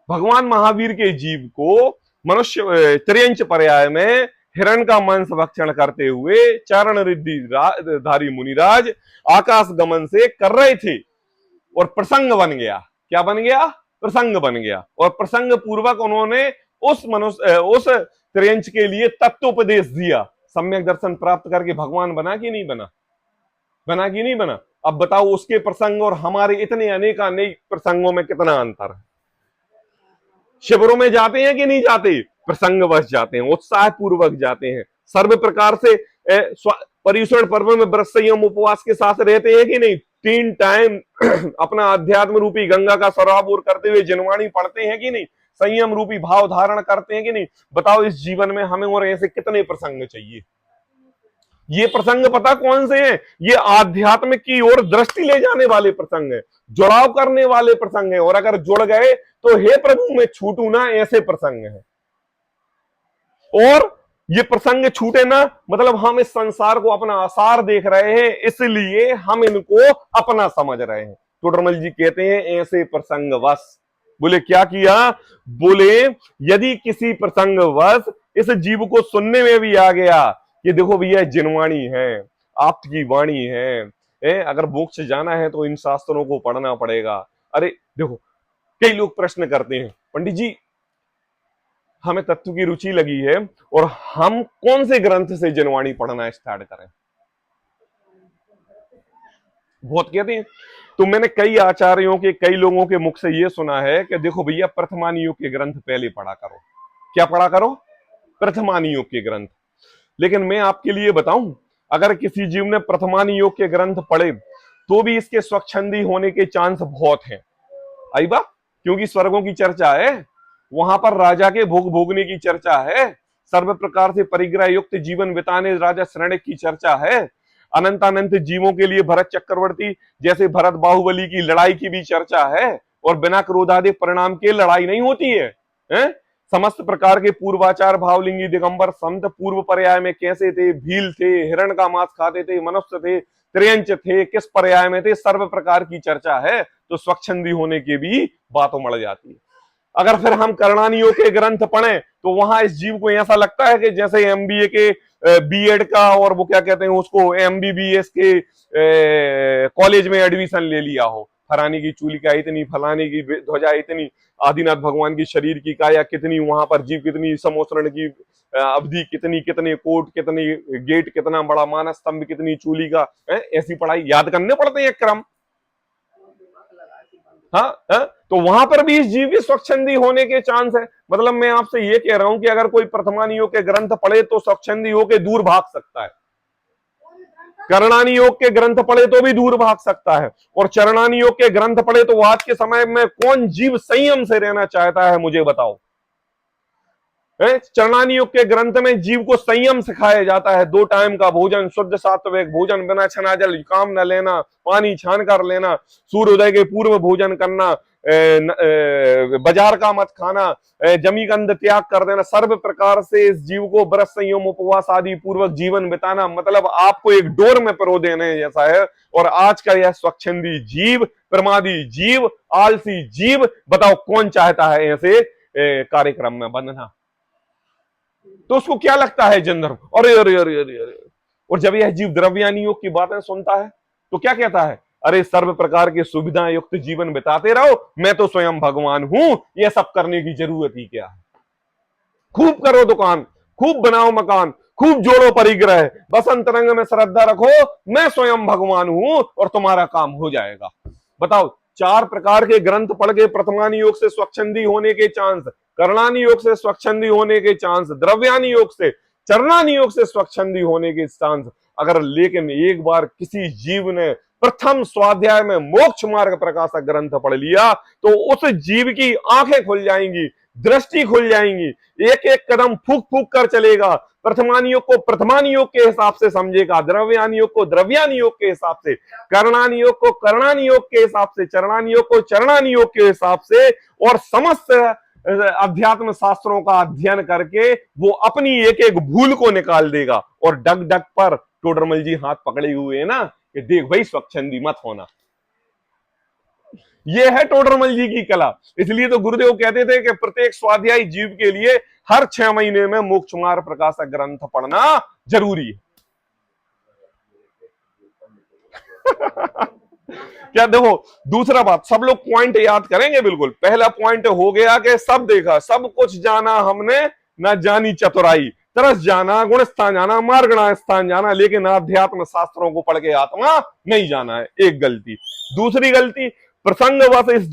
भगवान महावीर के जीव को मनुष्य त्रियंच पर्याय में हिरण का मांस भक्षण करते हुए चारण रिद्धि धारी मुनिराज आकाश गमन से कर रहे थे, और प्रसंग बन गया। क्या बन गया? प्रसंग बन गया। और प्रसंग पूर्वक उन्होंने उस त्रियंच के लिए तत्वोपदेश दिया। सम्यक दर्शन प्राप्त करके भगवान बना कि नहीं बना? बना कि नहीं बना? अब बताओ उसके प्रसंग और हमारे इतने अनेक प्रसंगों में कितना अंतर है। शिविरों में जाते हैं कि नहीं जाते? प्रसंगवश जाते हैं, उत्साह पूर्वक जाते हैं, सर्व प्रकार से पर्युषण पर्व में व्रत संयम उपवास के साथ रहते हैं कि नहीं, 3 टाइम अपना अध्यात्म रूपी गंगा का सराबोर करते हुए जिनवाणी पढ़ते हैं कि नहीं, संयम रूपी भाव धारण करते हैं कि नहीं। बताओ इस जीवन में हमें और ऐसे कितने प्रसंग चाहिए। ये प्रसंग पता कौन से हैं, ये आध्यात्म की ओर दृष्टि ले जाने वाले प्रसंग है, जुड़ाव करने वाले प्रसंग है। और अगर जुड़ गए तो हे प्रभु मैं छूटू ना, ऐसे प्रसंग है। और ये प्रसंग छूटे ना मतलब हम इस संसार को अपना आसार देख रहे हैं, इसलिए हम इनको अपना समझ रहे हैं। टोडरमल जी कहते हैं ऐसे प्रसंगवश। बोले क्या किया, बोले यदि किसी प्रसंगवश इस जीव को सुनने में भी आ गया कि देखो भैया जिनवाणी है, आपकी वाणी है, अगर मोक्ष जाना है तो इन शास्त्रों को पढ़ना पड़ेगा। अरे देखो कई लोग प्रश्न करते हैं, पंडित जी हमें तत्व की रुचि लगी है और हम कौन से ग्रंथ से जिनवाणी पढ़ना स्टार्ट करें। बहुत कहते हैं। तो मैंने कई आचार्यों के, कई लोगों के मुख से यह सुना है कि देखो भैया प्रथमानियोग के ग्रंथ पहले पढ़ा करो। क्या पढ़ा करो, प्रथमानियोग के ग्रंथ। लेकिन मैं आपके लिए बताऊं, अगर किसी जीव ने प्रथमानियोग के ग्रंथ पढ़े तो भी इसके स्वच्छंदी होने के चांस बहुत हैं। आई बा, क्योंकि स्वर्गों की चर्चा है, वहां पर राजा के भोग भोगने की चर्चा है, सर्व प्रकार से परिग्रह युक्त जीवन बिताने राजा श्रेणिक की चर्चा है, अनंत अनंत जीवों के लिए भरत चक्रवर्ती जैसे भरत बाहुबली की लड़ाई की भी चर्चा है। और बिना क्रोधादि परिणाम के लड़ाई नहीं होती है, हैं? समस्त प्रकार के पूर्वाचार भावलिंगी दिगंबर संत पूर्व पर्याय में कैसे थे, भील थे, हिरण का मांस खाते थे, मनुष्य थे, त्रियंच थे, किस पर्याय में थे, सर्व प्रकार की चर्चा है। तो स्वच्छंदी होने की भी बातों मड़ जाती है। अगर फिर हम कर्णानियों के ग्रंथ पढ़ें तो वहां इस जीव को ऐसा लगता है कि जैसे एमबीए के बीएड का और वो क्या कहते हैं उसको एमबीबीएस के कॉलेज में एडमिशन ले लिया हो। फलानी की चूलिका इतनी, फलानी की ध्वजा इतनी, आदिनाथ भगवान की शरीर की काया कितनी, वहां पर जीव कितनी, समोसरण की अवधि कितनी, कितने कोट, कितनी गेट, कितना बड़ा मानस स्तंभ, कितनी चूलिका, ऐसी पढ़ाई याद करने पड़ते हैं क्रम। हाँ, तो वहां पर भी इस जीव की स्वच्छंदी होने के चांस है। मतलब मैं आपसे ये कह रहा हूं कि अगर कोई प्रथमानियोग के ग्रंथ पढ़े तो स्वच्छंदी होके दूर भाग सकता है, कर्णानियोग के ग्रंथ पढ़े तो भी दूर भाग सकता है, और चरणानियोग के ग्रंथ पढ़े तो आज के समय में कौन जीव संयम से रहना चाहता है मुझे बताओ। चरणानियोग के ग्रंथ में जीव को संयम सिखाया जाता है, 2 टाइम का भोजन, शुद्ध सात्विक भोजन, बिना छनाजल काम न लेना, पानी छान कर लेना, सूर्योदय के पूर्व भोजन करना, बाजार का मत खाना, जमीगंध त्याग कर देना, सर्व प्रकार से इस जीव को व्रत संयम उपवास आदि पूर्वक जीवन बिताना। मतलब आपको एक डोर में परो देने जैसा है। और आज का यह स्वच्छंदी जीव, प्रमादी जीव, आलसी जीव, बताओ कौन चाहता है ऐसे कार्यक्रम में बंधना। तो उसको क्या लगता है जनधर्म, अरे अरे अरे अरे अरे। और जब यह जीव द्रव्यानियोग की बातें सुनता है तो क्या कहता है, अरे सर्व प्रकार के सुविधा युक्त जीवन बिताते रहो, मैं तो स्वयं भगवान हूं, यह सब करने की जरूरत ही क्या है। खूब करो दुकान, खूब बनाओ मकान, खूब जोड़ो परिग्रह, बस अंतरंग में श्रद्धा रखो, मैं स्वयं भगवान हूं और तुम्हारा काम हो जाएगा। बताओ 4 प्रकार के ग्रंथ पढ़ के प्रथमानियोग से स्वच्छंदी होने के चांस, कर्णानियोग से स्वच्छंदी होने के चांस, द्रव्यानियोग से, चरणानियोग से स्वच्छंदी होने के चांस। अगर लेकिन एक बार किसी जीव ने प्रथम स्वाध्याय में मोक्ष मार्ग प्रकाशक ग्रंथ पढ़ लिया तो उस जीव की आंखें खुल जाएंगी, दृष्टि खुल जाएंगी, एक एक कदम फूक फूक कर चलेगा। प्रथमानियोग को प्रथमानियोग के हिसाब से समझेगा, द्रव्यानियोग को द्रव्यानियोग के हिसाब से, कर्णानियोग को कर्णानियोग के हिसाब से, चरणानियोग को चरणानियोग के हिसाब से, और समस्त अध्यात्म शास्त्रों का अध्ययन करके वो अपनी एक एक भूल को निकाल देगा। और डग डग पर टोडरमल जी हाथ पकड़े हुए है ना कि देख भाई स्वच्छंदी मत होना। ये है टोडरमल जी की कला। इसलिए तो गुरुदेव कहते थे कि प्रत्येक स्वाध्यायी जीव के लिए हर 6 महीने में मोक्ष मार्ग प्रकाशक ग्रंथ पढ़ना जरूरी है। क्या देखो, दूसरा बात, सब लोग पॉइंट याद करेंगे बिल्कुल। पहला पॉइंट हो गया कि सब देखा, सब कुछ जाना हमने, ना जानी चतुराई, तरस जाना, गुण स्थान जाना, मार्गणा स्थान जाना, लेकिन अध्यात्म शास्त्रों को पढ़ के आत्मा नहीं जाना है। एक गलती। दूसरी गलती, प्रसंगवश इस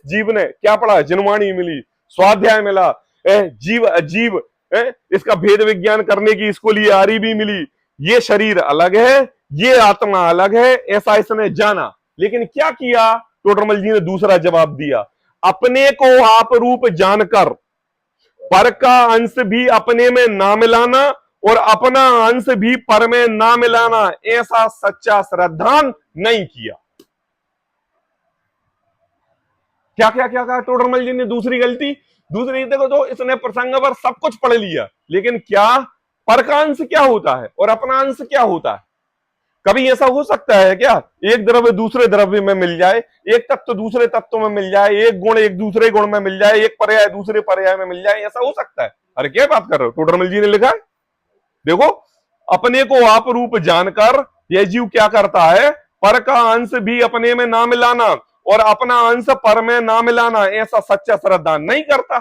जीव ने क्या पढ़ा, जिनवाणी मिली, स्वाध्याय मिला, जीव अजीव इसका भेद विज्ञान करने की इसको लिए आरी भी मिली। ये शरीर अलग है, ये आत्मा अलग है, ऐसा इसने जाना। लेकिन क्या किया, टोडरमल जी ने दूसरा जवाब दिया, अपने को आप रूप जानकर पर का अंश भी अपने में ना मिलाना और अपना अंश भी पर में ना मिलाना, ऐसा सच्चा श्रद्धान नहीं किया। क्या क्या क्या कहा टोडरमल जी ने? दूसरी गलती, दूसरी देखो तो इसने प्रसंग पर सब कुछ पढ़ लिया, लेकिन क्या पर का अंश क्या होता है और अपना अंश क्या होता है? कभी ऐसा हो सकता है क्या एक द्रव्य दूसरे द्रव्य में मिल जाए, एक तत्व दूसरे तत्व में मिल जाए, एक गुण एक दूसरे गुण में मिल जाए, एक पर्याय दूसरे पर्याय में मिल जाए? ऐसा हो सकता है? अरे क्या बात कर रहे हो, टोडरमल जी ने लिखा है। देखो, अपने को आप रूप जानकर यह जीव क्या करता है, पर का अंश भी अपने में ना मिलाना और अपना अंश पर में ना मिलाना, ऐसा सच्चा श्रद्धान नहीं करता।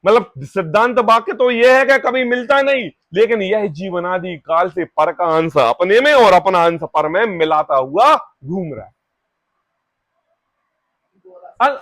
मतलब सिद्धांत वाक्य तो यह है कि कभी मिलता नहीं, लेकिन यह जीवनादि काल से पर का अंश अपने में और अपना अंश पर में मिलाता हुआ घूम रहा है।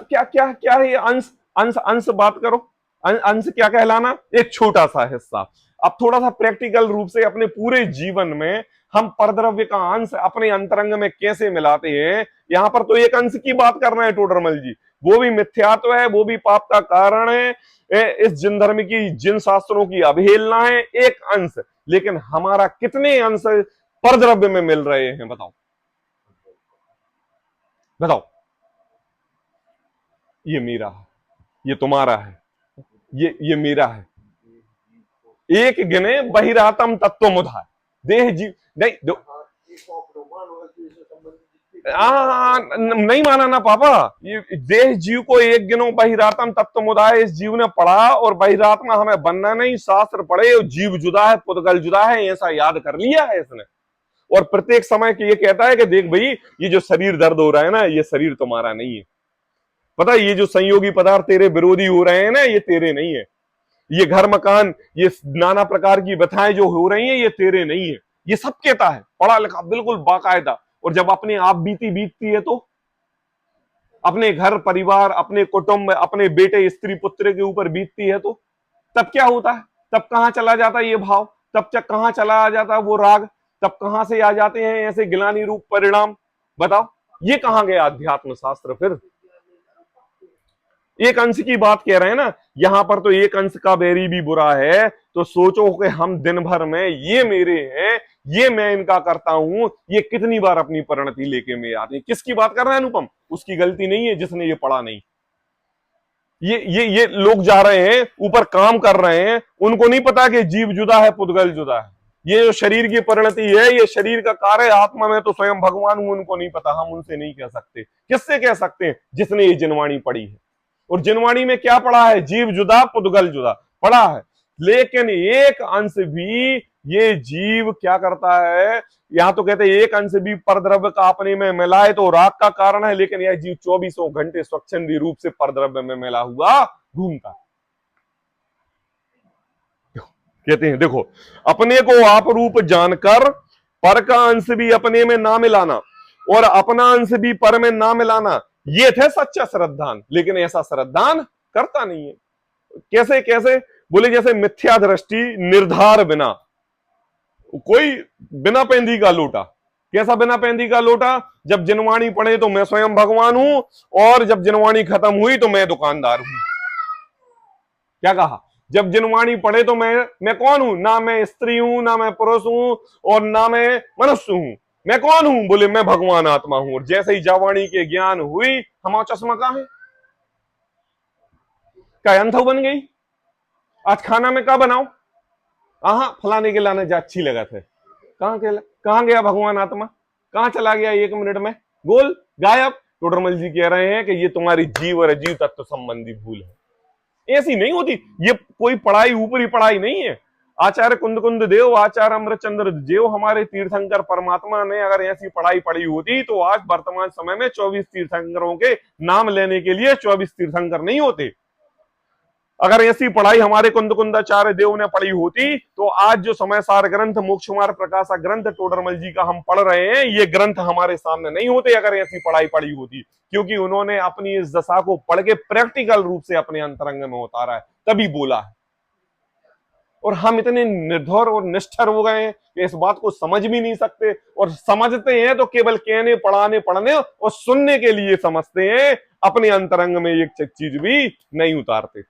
क्या क्या क्या है अंश? अंश अंश बात करो, अंश क्या कहलाना? एक छोटा सा हिस्सा। अब थोड़ा सा प्रैक्टिकल रूप से अपने पूरे जीवन में हम परद्रव्य का अंश अपने अंतरंग में कैसे मिलाते हैं। यहां पर तो एक अंश की बात कर रहे हैं टोडरमल जी, वो भी मिथ्यात्व है, वो भी पाप का कारण है, इस जिन धर्म की जिन शास्त्रों की अवहेलना है, एक अंश। लेकिन हमारा कितने अंश परद्रव्य में मिल रहे हैं? बताओ बताओ। ये मेरा है, ये तुम्हारा है, ये मेरा है। एक गिने बहिरातम तत्व मुधा, देह जीव नहीं नहीं माना ना पापा। ये देह जीव को एक गिनो बहिरातम तत्व मुदाय, इस जीव ने पढ़ा और बहिरात्मा हमें बनना नहीं, शास्त्र पढ़े और जीव जुदा है पुद्गल जुदा है, ऐसा याद कर लिया है इसने। और प्रत्येक समय के ये कहता है कि देख भाई, ये जो शरीर दर्द हो रहा है ना, ये शरीर तुम्हारा नहीं है। पता है, ये जो संयोगी पदार्थ तेरे विरोधी हो रहे हैं ना, ये तेरे नहीं है। ये घर मकान, ये नाना प्रकार की व्यथाएं जो हो रही हैं, ये तेरे नहीं है। ये सब कहता है, पढ़ा लिखा बिल्कुल बाकायदा। और जब अपने आप बीतती है तो अपने घर परिवार, अपने कुटुंब, अपने बेटे स्त्री पुत्र के ऊपर बीतती है तो तब क्या होता है? तब कहां चला जाता है ये भाव? तब कहां चला आ जाता है वो राग? तब कहां से आ जाते हैं ऐसे गिलानी रूप परिणाम? बताओ, ये कहां गया अध्यात्म शास्त्र? फिर एक अंश की बात कह रहे हैं ना, यहां पर तो एक अंश का बैरी भी बुरा है। तो सोचो कि हम दिन भर में ये मेरे हैं, ये मैं इनका करता हूं, ये कितनी बार अपनी परिणति लेके में आते हैं। किसकी बात कर रहे हैं अनुपम? उसकी गलती नहीं है जिसने ये पढ़ा नहीं। ये लोग जा रहे हैं ऊपर काम कर रहे हैं, उनको नहीं पता कि जीव जुदा है पुद्गल जुदा है। ये जो शरीर की परिणति है, ये शरीर का कार्य, आत्मा में तो स्वयं भगवान हूं, उनको नहीं पता। हम उनसे नहीं कह सकते। किससे कह सकते हैं? जिसने ये जिनवाणी पढ़ी है। और जिनवाणी में क्या पढ़ा है? जीव जुदा पुद्गल जुदा पढ़ा है। लेकिन एक अंश भी ये जीव क्या करता है, यहां तो कहते हैं एक अंश भी परद्रव्य का अपने में मिलाए तो राग का कारण है, लेकिन यह जीव 24 घंटे स्वच्छंदी रूप से परद्रव्य में मिला हुआ घूमता है। कहते हैं देखो, अपने को आप रूप जानकर पर का अंश भी अपने में ना मिलाना और अपना अंश भी पर में ना मिलाना, ये थे सच्चा श्रद्धान। लेकिन ऐसा श्रद्धान करता नहीं है। कैसे कैसे? बोले जैसे मिथ्या दृष्टि निर्धार बिना, कोई बिना पेंदी का लोटा। कैसा बिना पेंदी का लोटा? जब जिनवाणी पढ़े तो मैं स्वयं भगवान हूं, और जब जिनवाणी खत्म हुई तो मैं दुकानदार हूं। क्या कहा? जब जिनवाणी पढ़े तो मैं कौन हूं? ना मैं स्त्री हूं, ना मैं पुरुष हूं, और ना मैं मनुष्य हूं। मैं कौन हूं? बोले मैं भगवान आत्मा हूं। और जैसे ही जवाणी के ज्ञान हुई, हमारा चश्मा कहां है? क्या अंधा बन गई? आज खाना में क्या बनाओ? आहा, फलाने के लाने जा अच्छी लगा थे। कहां गया भगवान आत्मा? कहां चला गया? 1 मिनट में गोल गायब। टोडरमल जी कह रहे हैं कि ये तुम्हारी जीव और अजीव तत्व संबंधी भूल है। ऐसी नहीं होती। ये कोई पढ़ाई ऊपरी पढ़ाई नहीं है। आचार्य कुंद कुंद देव, आचार्य अमृतचंद्र देव, हमारे तीर्थंकर परमात्मा ने अगर ऐसी पढ़ाई पढ़ी होती तो आज वर्तमान समय में 24 तीर्थंकरों के नाम लेने के लिए 24 तीर्थंकर नहीं होते। अगर ऐसी पढ़ाई हमारे कुंद कुंदाचार्य देव ने पढ़ी होती तो आज जो समय सार ग्रंथ, मोक्ष मार्ग प्रकाशक ग्रंथ टोडरमल जी का हम पढ़ रहे हैं, ये ग्रंथ हमारे सामने नहीं होते अगर ऐसी पढ़ाई पढ़ी होती। क्योंकि उन्होंने अपनी इस दशा को पढ़ के प्रैक्टिकल रूप से अपने अंतरंग में उतारा है, तभी बोला है। और हम इतने निर्धर और निष्ठर हो गए हैं कि इस बात को समझ भी नहीं सकते, और समझते हैं तो केवल कहने पढ़ाने पढ़ने और सुनने के लिए समझते हैं, अपने अंतरंग में एक चीज भी नहीं उतारते।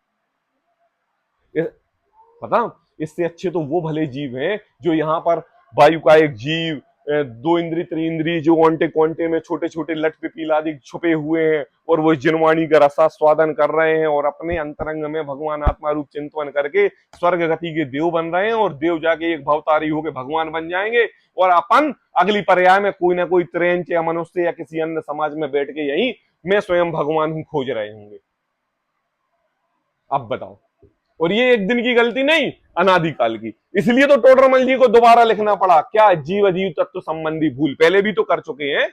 पता, इससे अच्छे तो वो भले जीव हैं जो यहाँ पर वायु का एक जीव, दो इंद्री त्रिंद्री, जो ओंटे कोंटे में छोटे छोटे लट पिपील आदि छुपे हुए हैं, और वो जिनवाणी का रसास्वादन कर रहे हैं, और अपने अंतरंग में भगवान आत्मा रूप चिंतन करके स्वर्ग गति के देव बन रहे हैं, और देव जाके एक भवतारी होके भगवान बन जाएंगे, और अपन अगली पर्याय में कोई ना कोई त्रेंच या मनुष्य या किसी अन्य समाज में बैठ के यही मैं स्वयं भगवान हूं खोज रहे होंगे। अब बताओ, और ये एक दिन की गलती नहीं, अनादिकाल की। इसलिए तो टोडरमल जी को दोबारा लिखना पड़ा, क्या जीव अजीव तत्व संबंधी भूल पहले भी तो कर चुके हैं,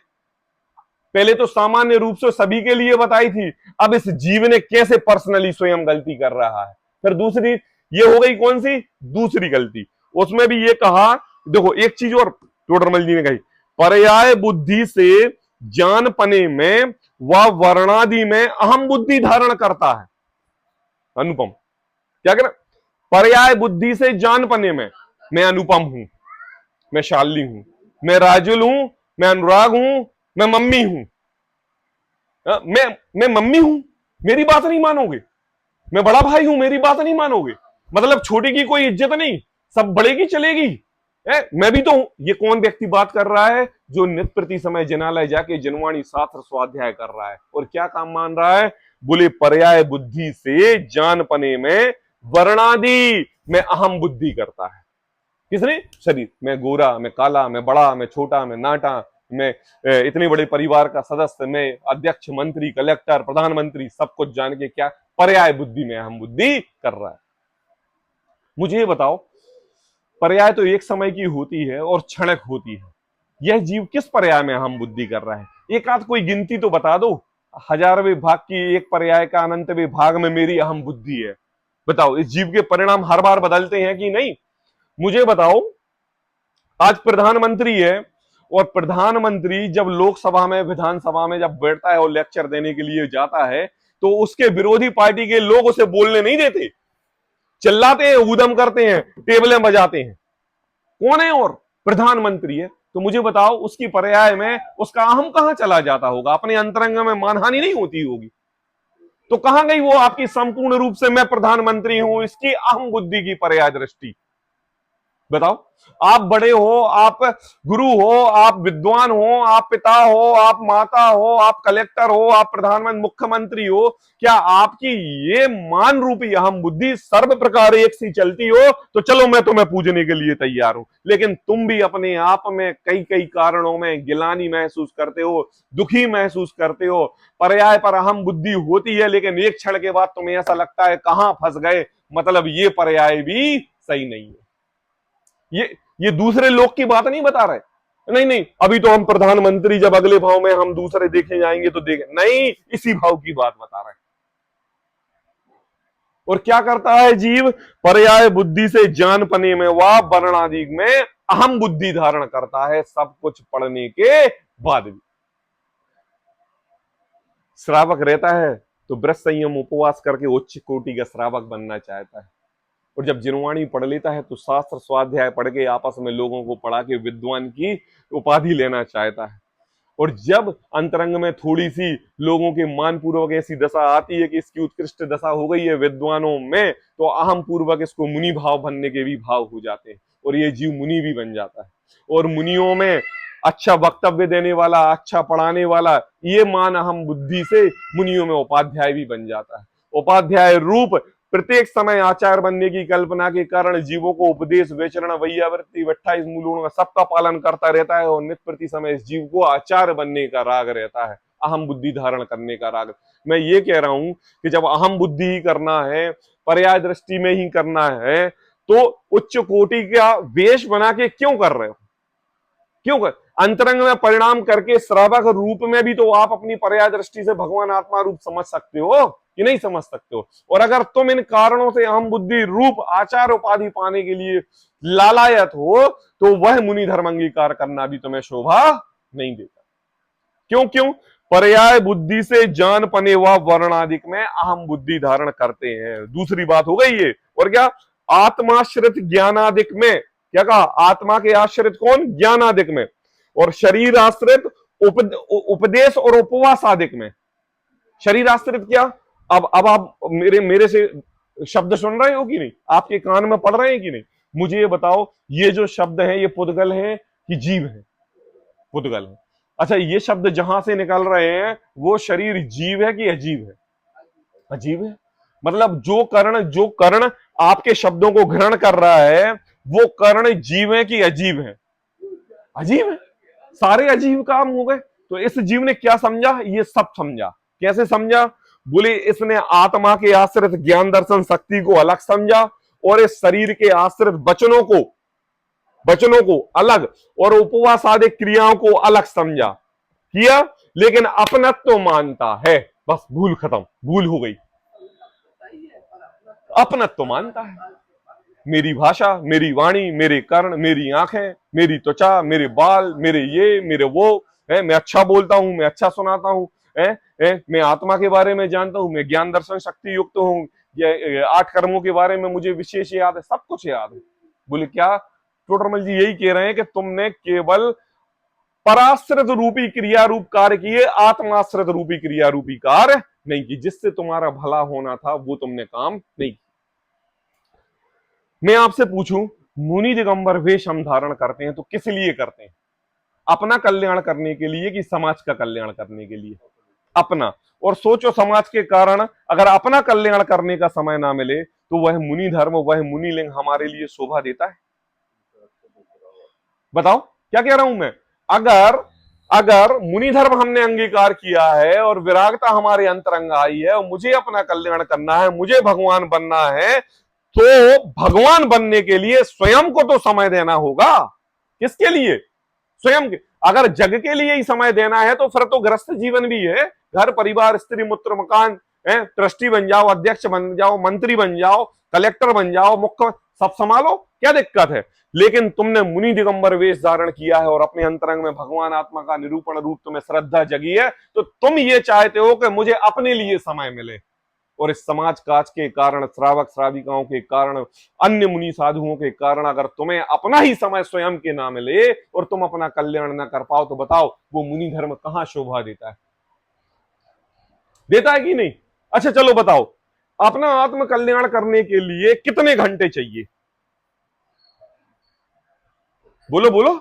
पहले तो सामान्य रूप से सभी के लिए बताई थी, अब इस जीव ने कैसे पर्सनली स्वयं गलती कर रहा है। फिर दूसरी ये हो गई कौन सी दूसरी गलती, उसमें भी ये कहा, देखो एक चीज और टोडरमल जी ने कही, पर्याय बुद्धि से जान पने में व वर्णादि में अहम बुद्धि धारण करता है। अनुपम क्या करें, पर्याय बुद्धि से जान पने में मैं अनुपम हूं, मैं शालिनी हूं, मैं राजुल हूं, मैं अनुराग हूं, मैं मम्मी हूं, मैं मम्मी हूं, मेरी बात नहीं मानोगे, मैं बड़ा भाई हूं, मेरी बात नहीं मानोगे, मतलब छोटे की कोई इज्जत नहीं, सब बड़े की चलेगी। मैं भी तो हूं। ये कौन व्यक्ति बात कर रहा है, जो नित्य प्रति समय जिनालय जाके जनवाणी शास्त्र स्वाध्याय कर रहा है, और क्या काम मान रहा है, बोले पर्याय बुद्धि से जान पने में वर्णादि में अहम बुद्धि करता है। किसने, शरीर, मैं गोरा, मैं काला, मैं बड़ा, मैं छोटा, मैं नाटा, मैं इतने बड़े परिवार का सदस्य, मैं अध्यक्ष, मंत्री, कलेक्टर, प्रधानमंत्री, सब कुछ जान के क्या पर्याय बुद्धि में अहम बुद्धि कर रहा है। मुझे ये बताओ, पर्याय तो एक समय की होती है और क्षणिक होती है, यह जीव किस पर्याय में अहम बुद्धि कर रहा है, एक आध कोई गिनती तो बता दो, 1000वें भाग की एक पर्याय का अनंतवें भाग में मेरी अहम बुद्धि है, बताओ इस जीव के परिणाम हर बार बदलते हैं कि नहीं। मुझे बताओ, आज प्रधानमंत्री है, और प्रधानमंत्री जब लोकसभा में विधानसभा में जब बैठता है और लेक्चर देने के लिए जाता है, तो उसके विरोधी पार्टी के लोग उसे बोलने नहीं देते, चिल्लाते हैं, ऊधम करते हैं, टेबलें बजाते हैं। कौन है, और प्रधानमंत्री है। तो मुझे बताओ, उसकी पर्याय में उसका अहम कहां चला जाता होगा, अपने अंतरंग में मानहानि नहीं होती होगी, तो कहां गई वो आपकी संपूर्ण रूप से मैं प्रधानमंत्री हूं इसकी अहम बुद्धि की पर्याय दृष्टि। बताओ, आप बड़े हो, आप गुरु हो, आप विद्वान हो, आप पिता हो, आप माता हो, आप कलेक्टर हो, आप प्रधानमंत्री मुख्यमंत्री हो, क्या आपकी ये मान रूपी अहम बुद्धि सर्व प्रकार एक सी चलती हो तो चलो मैं तुम्हें पूजने के लिए तैयार हूं, लेकिन तुम भी अपने आप में कई कई कारणों में गिलानी महसूस करते हो, दुखी महसूस करते हो, पर्याय पर अहम बुद्धि होती है, लेकिन एक क्षण के बाद तुम्हें ऐसा लगता है कहां फंस गए, मतलब ये पर्याय भी सही नहीं है। ये दूसरे लोग की बात नहीं बता रहे, नहीं नहीं अभी तो हम प्रधानमंत्री, जब अगले भाव में हम दूसरे देखे जाएंगे तो देखें, नहीं इसी भाव की बात बता रहे हैं। और क्या करता है जीव, पर्याय बुद्धि से जान पने में व वर्णादि में अहम बुद्धि धारण करता है, सब कुछ पढ़ने के बाद भी। श्रावक रहता है तो व्रत संयम उपवास करके उच्च कोटि का श्रावक बनना चाहता है, और जब जिनवाणी पढ़ लेता है तो शास्त्र स्वाध्याय पढ़ के आपस में लोगों को पढ़ा के विद्वान की उपाधि लेना चाहता है, और जब अंतरंग में थोड़ी सी लोगों के मान पूर्वक ऐसी दशा आती है कि इसकी उत्कृष्ट दशा हो गई है विद्वानों में, तो अहम पूर्वक इसको मुनि भाव बनने के भी भाव हो जाते हैं, और ये जीव मुनि भी बन जाता है, और मुनियों में अच्छा वक्तव्य देने वाला, अच्छा पढ़ाने वाला, ये मान अहम बुद्धि से मुनियों में उपाध्याय भी बन जाता है। उपाध्याय रूप प्रत्येक समय आचार बनने की कल्पना के कारण जीवों को उपदेश, विचरण, वैयावृत्ति, 28 मूलों का सबका पालन करता रहता है, और नित्य प्रति समय इस जीव को आचार बनने का राग रहता है, अहम बुद्धि धारण करने का राग। मैं ये कह रहा हूं कि जब अहम बुद्धि ही करना है, पर्याय दृष्टि में ही करना है, तो उच्च कोटि का वेश बना के क्यों कर रहे हो, क्यों कर, अंतरंग में परिणाम करके श्रावक रूप में भी तो आप अपनी पर्याय दृष्टि से भगवान आत्मा रूप समझ सकते हो कि नहीं समझ सकते हो। और अगर तुम इन कारणों से अहम बुद्धि रूप आचार उपाधि पाने के लिए लालायत हो, तो वह मुनि धर्म अंगीकार करना भी तुम्हें शोभा नहीं देता। क्यों क्यों, पर्याय बुद्धि से जान पने व वर्णादिक में अहम बुद्धि धारण करते हैं। दूसरी बात हो गई ये, और क्या, आत्माश्रित ज्ञानादिक में, क्या कहा, आत्मा के आश्रित कौन, ज्ञानादिक में, और शरीर आश्रित उपदेश और उपवास आदिक में। शरीर आश्रित क्या, अब आप मेरे से शब्द सुन रहे हो कि नहीं, आपके कान में पड़ रहे हैं कि नहीं, मुझे ये बताओ, ये जो शब्द है ये पुद्गल है कि जीव है, पुद्गल है। अच्छा, ये शब्द जहां से निकल रहे हैं वो शरीर जीव है कि अजीब है, अजीब है। मतलब जो कर्ण आपके शब्दों को ग्रहण कर रहा है वो कर्ण जीव है कि अजीब है, अजीब है, सारे अजीब काम हो गए। तो इस जीव ने क्या समझा, ये सब समझा। कैसे समझा, बोले इसने आत्मा के आश्रित ज्ञान दर्शन शक्ति को अलग समझा और इस शरीर के आश्रित वचनों को अलग और उपवास आदि क्रियाओं को अलग समझा किया, लेकिन अपनत्व तो मानता है। बस भूल खत्म, भूल हो गई, अपनत्व तो मानता है। मेरी भाषा, मेरी वाणी, मेरे कर्ण, मेरी आंखें, मेरी त्वचा, मेरे बाल, मेरे ये, मेरे वो है, मैं अच्छा बोलता हूं, मैं अच्छा सुनाता हूं, मैं आत्मा के बारे में जानता हूं, मैं ज्ञान दर्शन शक्ति युक्त हूं, ये 8 कर्मों के बारे में मुझे विशेष याद है, सब कुछ याद है। बोले क्या, टोडरमल जी यही कह रहे हैं कि तुमने केवल पराश्रित रूपी क्रिया रूप कार्य किए, आत्माश्रित रूपी क्रिया रूपी कार्य नहीं की, जिससे तुम्हारा भला होना था वो तुमने काम नहीं किया। मैं आपसे पूछूं, मुनि दिगंबर वेश हम धारण करते हैं तो किस लिए करते हैं, अपना कल्याण करने के लिए कि समाज का कल्याण करने के लिए, अपना। और सोचो, समाज के कारण अगर अपना कल्याण करने का समय ना मिले तो वह मुनि धर्म, वह मुनि लिंग हमारे लिए शोभा देता है? बताओ क्या कह रहा हूं मैं। अगर मुनि धर्म हमने अंगीकार किया है और विरागता हमारे अंतरंग आई है और मुझे अपना कल्याण करना है, मुझे भगवान बनना है, तो भगवान बनने के लिए स्वयं को तो समय देना होगा। किसके लिए, स्वयं के। अगर जग के लिए ही समय देना है तो फिर तो गृहस्थ जीवन भी है, घर परिवार स्त्री मूत्र मकान, ट्रस्टी बन जाओ, अध्यक्ष बन जाओ, मंत्री बन जाओ, कलेक्टर बन जाओ, मुख्य, सब संभालो, क्या दिक्कत है। लेकिन तुमने मुनि दिगंबर वेश धारण किया है और अपने अंतरंग में भगवान आत्मा का निरूपण रूप तुम्हें श्रद्धा जगी है, तो तुम ये चाहते हो कि मुझे अपने लिए समय मिले। और इस समाज काज के कारण, श्रावक श्राविकाओं के कारण, अन्य मुनि साधुओं के कारण अगर तुम्हें अपना ही समय स्वयं के ना मिले और तुम अपना कल्याण ना कर पाओ, तो बताओ वो मुनि धर्म कहां शोभा देता है, देता है कि नहीं। अच्छा चलो बताओ, अपना आत्म कल्याण करने के लिए कितने घंटे चाहिए, बोलो बोलो।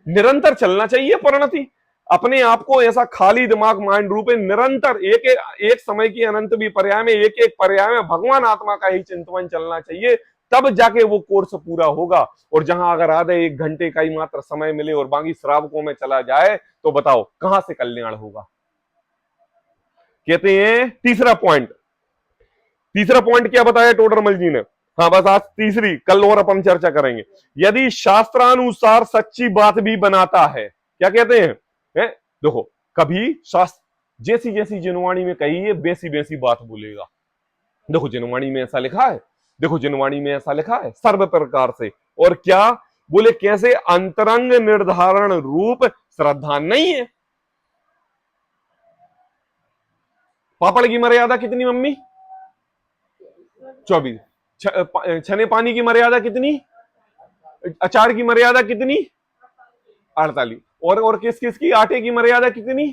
निरंतर चलना चाहिए परिणति। अपने आप को ऐसा खाली दिमाग माइंड रूप में निरंतर एक समय की अनंत भी पर्याय में, एक एक पर्याय में भगवान आत्मा का ही चिंतन चलना चाहिए, तब जाके वो कोर्स पूरा होगा। और जहां अगर आधे 1 घंटे का ही मात्र समय मिले और बाकी श्रावकों में चला जाए, तो बताओ कहां से कल्याण होगा। कहते हैं तीसरा पॉइंट क्या बताया टोडरमल जी ने। हाँ बस आज तीसरी, कल और अपन चर्चा करेंगे। यदि शास्त्रानुसार सच्ची बात भी बनाता है, क्या कहते हैं, देखो कभी शास्त्र जैसी जैसी जिनवाणी में कही है वैसी वैसी बात बोलेगा। देखो जिनवाणी में ऐसा लिखा है, देखो जिनवाणी में ऐसा लिखा है, सर्व प्रकार से। और क्या बोले, कैसे, अंतरंग निर्धारण रूप श्रद्धा नहीं है। पापड़ की मर्यादा कितनी मम्मी, 24। छने पानी की मर्यादा कितनी, अचार की मर्यादा कितनी, 48। और किस किस की, आटे की मर्यादा कितनी,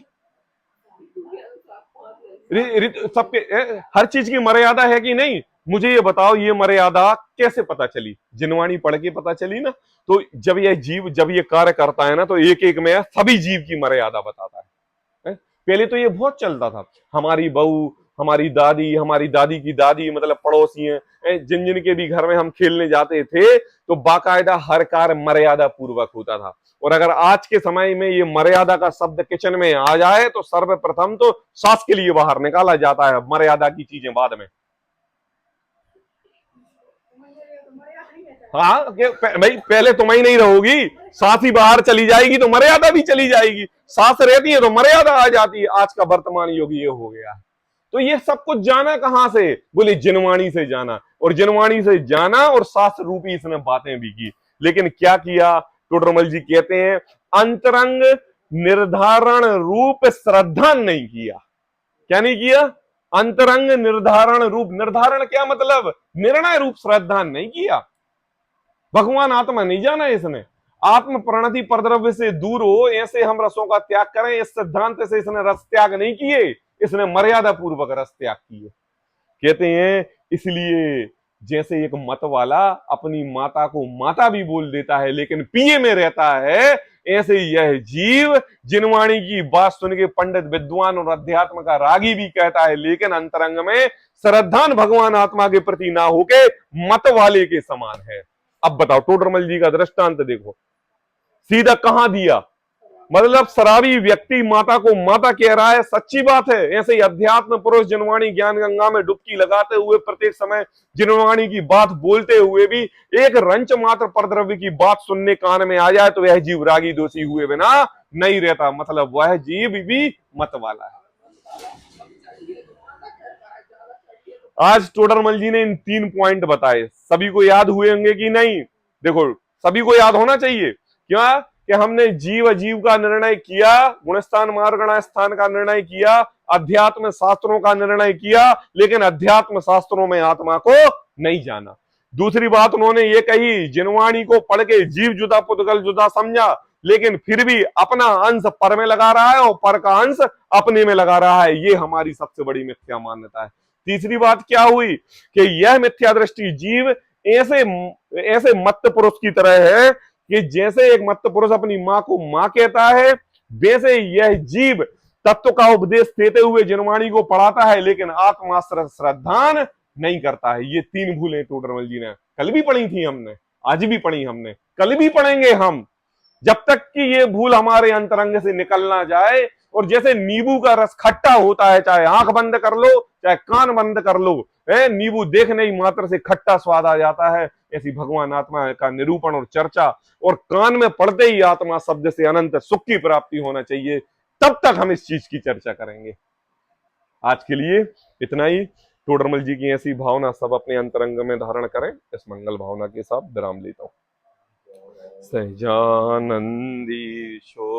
सबके हर चीज की मर्यादा है कि नहीं। मुझे ये बताओ, ये मर्यादा कैसे पता चली, जिनवाणी पढ़ के पता चली ना। तो जब ये जीव, जब ये कार्य करता है ना, तो एक एक में सभी जीव की मर्यादा बताता है। पहले तो ये बहुत चलता था, हमारी बहू, हमारी दादी की दादी, मतलब पड़ोसी हैं, जिन जिन के भी घर में हम खेलने जाते थे, तो बाकायदा हर कार्य मर्यादा पूर्वक होता था। और अगर आज के समय में ये मर्यादा का शब्द किचन में आ जाए तो सर्वप्रथम तो सास के लिए बाहर निकाला जाता है, मर्यादा की चीजें बाद में। हाँ भाई, पहले तुम ही नहीं रहोगी, सास ही बाहर चली जाएगी तो मर्यादा भी चली जाएगी, सास रहती है तो मर्यादा आ जाती है। आज का वर्तमान युग ये हो गया। तो ये सब कुछ जाना कहां से, बोले जिनवाणी से जाना। और जिनवाणी से जाना और शास्त्र रूपी इसने बातें भी की। लेकिन क्या किया, टोडरमल जी कहते हैं अंतरंग निर्धारण रूप श्रद्धा नहीं किया। क्या नहीं किया, अंतरंग निर्धारण रूप, निर्धारण क्या मतलब, निर्णय रूप श्रद्धा नहीं किया। भगवान आत्मा नहीं जाना इसने, आत्म प्रणति परद्रव्य से दूर हो, ऐसे हम रसों का त्याग करें, इस सिद्धांत से इसने रस त्याग नहीं किए, इसने मर्यादा पूर्वक रस त्याग किए। कहते हैं इसलिए जैसे एक मत वाला अपनी माता को माता भी बोल देता है लेकिन पिए में रहता है, ऐसे यह जीव जिनवाणी की बात सुन के पंडित विद्वान और अध्यात्म का रागी भी कहता है लेकिन अंतरंग में श्रद्धान भगवान आत्मा के प्रति ना होके मत वाले के समान है। अब बताओ टोडरमल जी का दृष्टांत देखो, सीधा कहां दिया, मतलब शराबी व्यक्ति माता को माता कह रहा है, सच्ची बात है। ऐसे ही अध्यात्म पुरुष जिनवाणी ज्ञान गंगा में डुबकी लगाते हुए प्रत्येक समय जिनवाणी की बात बोलते हुए भी एक रंच मात्र परद्रव्य की बात सुनने कान में आ जाए तो वह जीव रागी दोषी हुए बिना नहीं रहता, मतलब वह जीव भी मत वाला है। आज टोडरमल जी ने इन 3 पॉइंट बताए, सभी को याद हुए होंगे कि नहीं? देखो सभी को याद होना चाहिए, क्या कि हमने जीव अजीव का निर्णय किया, गुणस्थान मार्गण स्थान का निर्णय किया, अध्यात्म शास्त्रों का निर्णय किया, लेकिन अध्यात्म शास्त्रों में आत्मा को नहीं जाना। दूसरी बात उन्होंने ये कही, जिनवाणी को पढ़ के जीव जुदा पुद्गल जुदा समझा, लेकिन फिर भी अपना अंश पर में लगा रहा है और पर का अंश अपने में लगा रहा है, ये हमारी सबसे बड़ी मिथ्या मान्यता है। तीसरी बात क्या हुई कि यह मिथ्या दृष्टि जीव ऐसे ऐसे मत्त पुरुष की तरह है कि जैसे एक मत्त पुरुष अपनी मां को मां कहता है, वैसे यह जीव तत्व का उपदेश देते हुए जिनवाणी को पढ़ाता है लेकिन आत्मा श्रद्धान नहीं करता है। ये 3 भूलें टोडरमल जी ने कल भी पढ़ी थी, हमने आज भी पढ़ी, हमने कल भी पढ़ेंगे हम, जब तक कि ये भूल हमारे अंतरंग से निकल ना जाए। और जैसे नींबू का रस खट्टा होता है, चाहे आंख बंद कर लो चाहे कान बंद कर लो, नींबू देखने ही मात्र से खट्टा स्वाद आ जाता है, ऐसी भगवान आत्मा का निरूपण और चर्चा और कान में पड़ते ही आत्मा शब्द से अनंत सुख की प्राप्ति होना चाहिए, तब तक हम इस चीज की चर्चा करेंगे। आज के लिए इतना ही। टोडरमल जी की ऐसी भावना सब अपने अंतरंग में धारण करें, इस मंगल भावना के साथ विराम लेता हूं। सहजानंदी शो